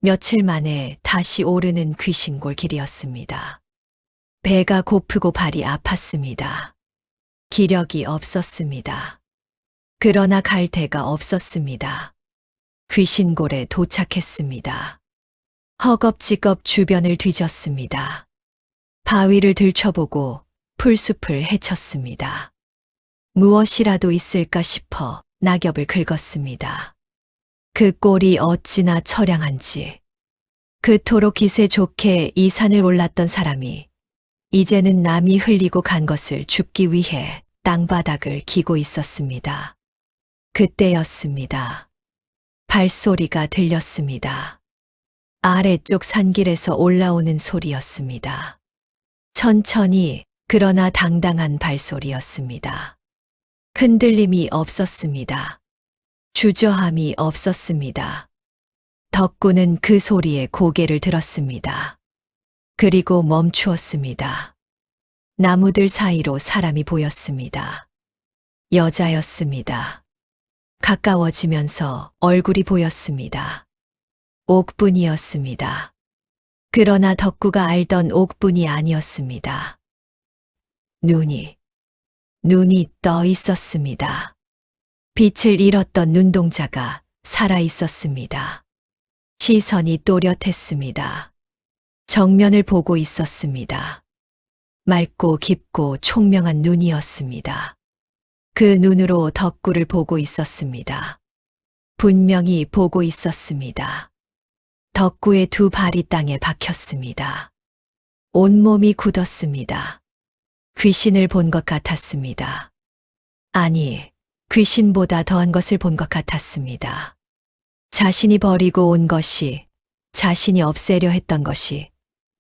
며칠 만에 다시 오르는 귀신골 길이었습니다. 배가 고프고 발이 아팠습니다. 기력이 없었습니다. 그러나 갈 데가 없었습니다. 귀신골에 도착했습니다. 허겁지겁 주변을 뒤졌습니다. 바위를 들춰보고 풀숲을 헤쳤습니다. 무엇이라도 있을까 싶어 낙엽을 긁었습니다. 그 꼴이 어찌나 처량한지. 그토록 기세 좋게 이 산을 올랐던 사람이 이제는 남이 흘리고 간 것을 줍기 위해 땅바닥을 기고 있었습니다. 그때였습니다. 발소리가 들렸습니다. 아래쪽 산길에서 올라오는 소리였습니다. 천천히 그러나 당당한 발소리였습니다. 흔들림이 없었습니다. 주저함이 없었습니다. 덕구는 그 소리에 고개를 들었습니다. 그리고 멈추었습니다. 나무들 사이로 사람이 보였습니다. 여자였습니다. 가까워지면서 얼굴이 보였습니다. 옥분이었습니다. 그러나 덕구가 알던 옥분이 아니었습니다. 눈이 떠 있었습니다. 빛을 잃었던 눈동자가 살아 있었습니다. 시선이 또렷했습니다. 정면을 보고 있었습니다. 맑고 깊고 총명한 눈이었습니다. 그 눈으로 덕구를 보고 있었습니다. 분명히 보고 있었습니다. 덕구의 두 발이 땅에 박혔습니다. 온몸이 굳었습니다. 귀신을 본 것 같았습니다. 아니, 귀신보다 더한 것을 본 것 같았습니다. 자신이 버리고 온 것이, 자신이 없애려 했던 것이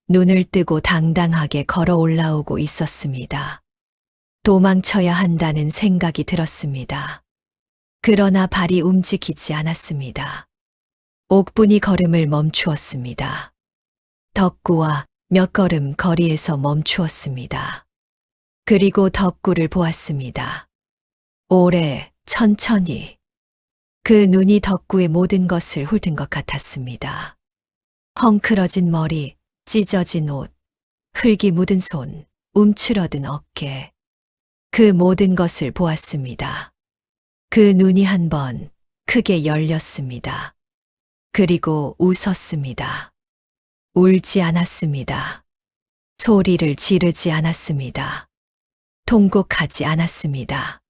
눈을 뜨고 당당하게 걸어 올라오고 있었습니다. 도망쳐야 한다는 생각이 들었습니다. 그러나 발이 움직이지 않았습니다. 옥분이 걸음을 멈추었습니다. 덕구와 몇 걸음 거리에서 멈추었습니다. 그리고 덕구를 보았습니다. 오래, 천천히. 그 눈이 덕구의 모든 것을 훑은 것 같았습니다. 헝클어진 머리, 찢어진 옷, 흙이 묻은 손, 움츠러든 어깨. 그 모든 것을 보았습니다. 그 눈이 한 번 크게 열렸습니다. 그리고 웃었습니다. 울지 않았습니다. 소리를 지르지 않았습니다. 통곡하지 않았습니다.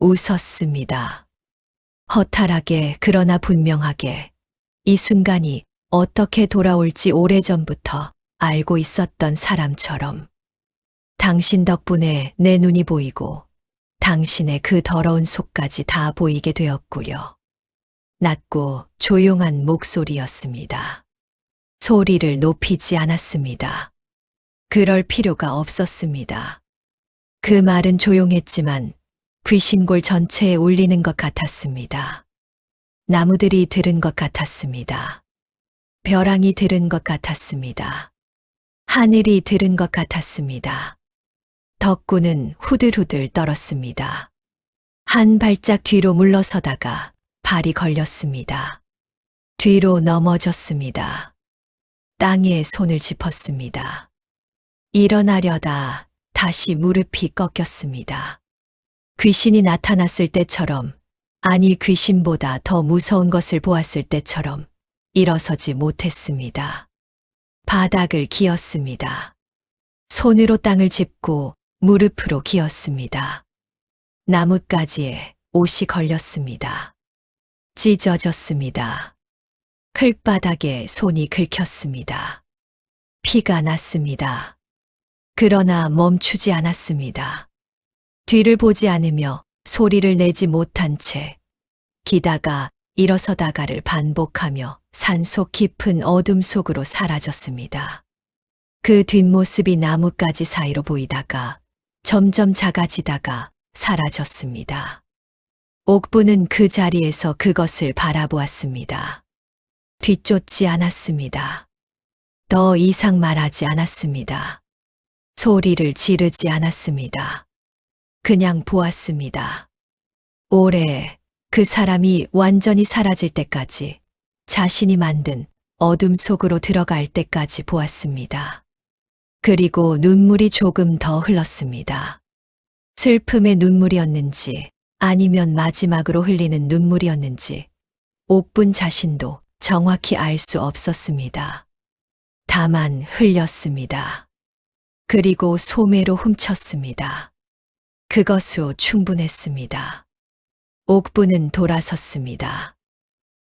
웃었습니다. 허탈하게 그러나 분명하게 이 순간이 어떻게 돌아올지 오래전부터 알고 있었던 사람처럼 당신 덕분에 내 눈이 보이고 당신의 그 더러운 속까지 다 보이게 되었구려. 낮고 조용한 목소리였습니다. 소리를 높이지 않았습니다. 그럴 필요가 없었습니다. 그 말은 조용했지만 귀신골 전체에 울리는 것 같았습니다. 나무들이 들은 것 같았습니다. 벼랑이 들은 것 같았습니다. 하늘이 들은 것 같았습니다. 덕구는 후들후들 떨었습니다. 한 발짝 뒤로 물러서다가 발이 걸렸습니다. 뒤로 넘어졌습니다. 땅에 손을 짚었습니다. 일어나려다 다시 무릎이 꺾였습니다. 귀신이 나타났을 때처럼, 아니 귀신보다 더 무서운 것을 보았을 때처럼 일어서지 못했습니다. 바닥을 기었습니다. 손으로 땅을 짚고 무릎으로 기었습니다. 나뭇가지에 옷이 걸렸습니다. 찢어졌습니다. 흙바닥에 손이 긁혔습니다. 피가 났습니다. 그러나 멈추지 않았습니다. 뒤를 보지 않으며 소리를 내지 못한 채 기다가 일어서다가를 반복하며 산속 깊은 어둠 속으로 사라졌습니다. 그 뒷모습이 나뭇가지 사이로 보이다가 점점 작아지다가 사라졌습니다. 옥부는 그 자리에서 그것을 바라보았습니다. 뒤쫓지 않았습니다. 더 이상 말하지 않았습니다. 소리를 지르지 않았습니다. 그냥 보았습니다. 오래 그 사람이 완전히 사라질 때까지 자신이 만든 어둠 속으로 들어갈 때까지 보았습니다. 그리고 눈물이 조금 더 흘렀습니다. 슬픔의 눈물이었는지 아니면 마지막으로 흘리는 눈물이었는지 옥분 자신도 정확히 알 수 없었습니다. 다만 흘렸습니다. 그리고 소매로 훔쳤습니다. 그것으로 충분했습니다. 옥부는 돌아섰습니다.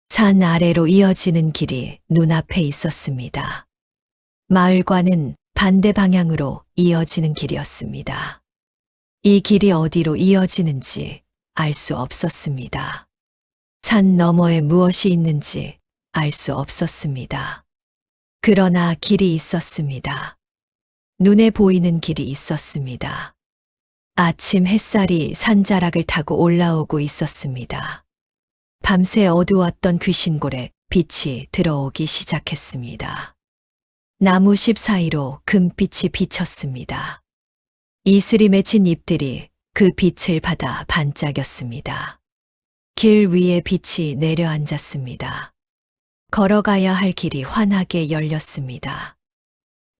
산 아래로 이어지는 길이 눈앞에 있었습니다. 마을과는 반대 방향으로 이어지는 길이었습니다. 이 길이 어디로 이어지는지 알 수 없었습니다. 산 너머에 무엇이 있는지 알 수 없었습니다. 그러나 길이 있었습니다. 눈에 보이는 길이 있었습니다. 아침 햇살이 산자락을 타고 올라오고 있었습니다. 밤새 어두웠던 귀신골에 빛이 들어오기 시작했습니다. 나무십 사이로 금빛이 비쳤습니다. 이슬이 맺힌 잎들이 그 빛을 받아 반짝였습니다. 길 위에 빛이 내려앉았습니다. 걸어가야 할 길이 환하게 열렸습니다.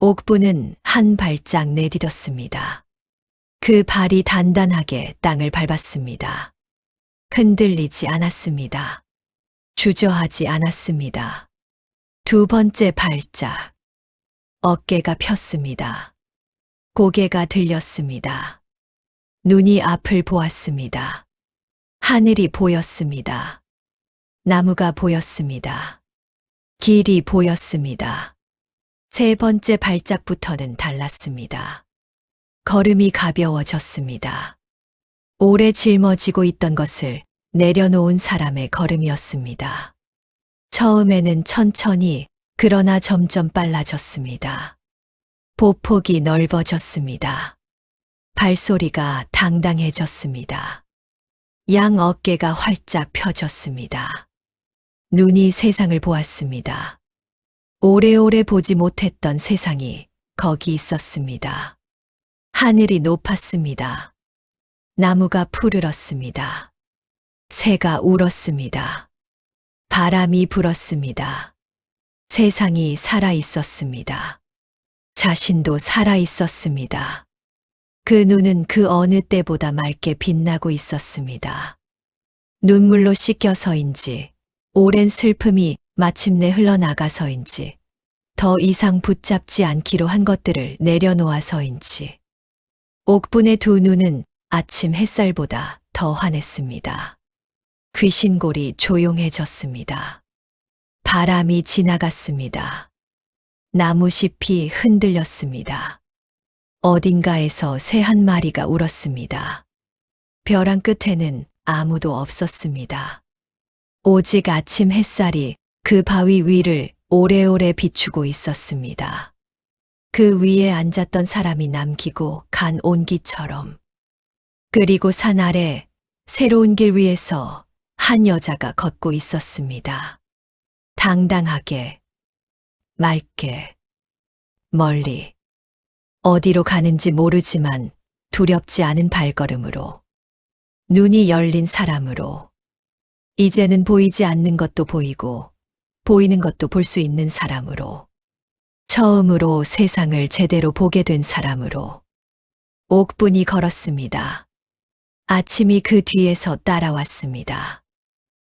옥부는 한 발짝 내디뎠습니다. 그 발이 단단하게 땅을 밟았습니다. 흔들리지 않았습니다. 주저하지 않았습니다. 두 번째 발짝. 어깨가 폈습니다. 고개가 들렸습니다. 눈이 앞을 보았습니다. 하늘이 보였습니다. 나무가 보였습니다. 길이 보였습니다. 세 번째 발짝부터는 달랐습니다. 걸음이 가벼워졌습니다. 오래 짊어지고 있던 것을 내려놓은 사람의 걸음이었습니다. 처음에는 천천히 그러나 점점 빨라졌습니다. 보폭이 넓어졌습니다. 발소리가 당당해졌습니다. 양 어깨가 활짝 펴졌습니다. 눈이 세상을 보았습니다. 오래오래 보지 못했던 세상이 거기 있었습니다. 하늘이 높았습니다. 나무가 푸르렀습니다. 새가 울었습니다. 바람이 불었습니다. 세상이 살아 있었습니다. 자신도 살아 있었습니다. 그 눈은 그 어느 때보다 맑게 빛나고 있었습니다. 눈물로 씻겨서인지, 오랜 슬픔이 마침내 흘러나가서인지, 더 이상 붙잡지 않기로 한 것들을 내려놓아서인지, 옥분의 두 눈은 아침 햇살보다 더 환했습니다. 귀신골이 조용해졌습니다. 바람이 지나갔습니다. 나무잎이 흔들렸습니다. 어딘가에서 새 한 마리가 울었습니다. 벼랑 끝에는 아무도 없었습니다. 오직 아침 햇살이 그 바위 위를 오래오래 비추고 있었습니다. 그 위에 앉았던 사람이 남기고 간 온기처럼. 그리고 산 아래 새로운 길 위에서 한 여자가 걷고 있었습니다. 당당하게, 맑게, 멀리. 어디로 가는지 모르지만 두렵지 않은 발걸음으로. 눈이 열린 사람으로. 이제는 보이지 않는 것도 보이고, 보이는 것도 볼 수 있는 사람으로. 처음으로 세상을 제대로 보게 된 사람으로. 옥분이 걸었습니다. 아침이 그 뒤에서 따라왔습니다.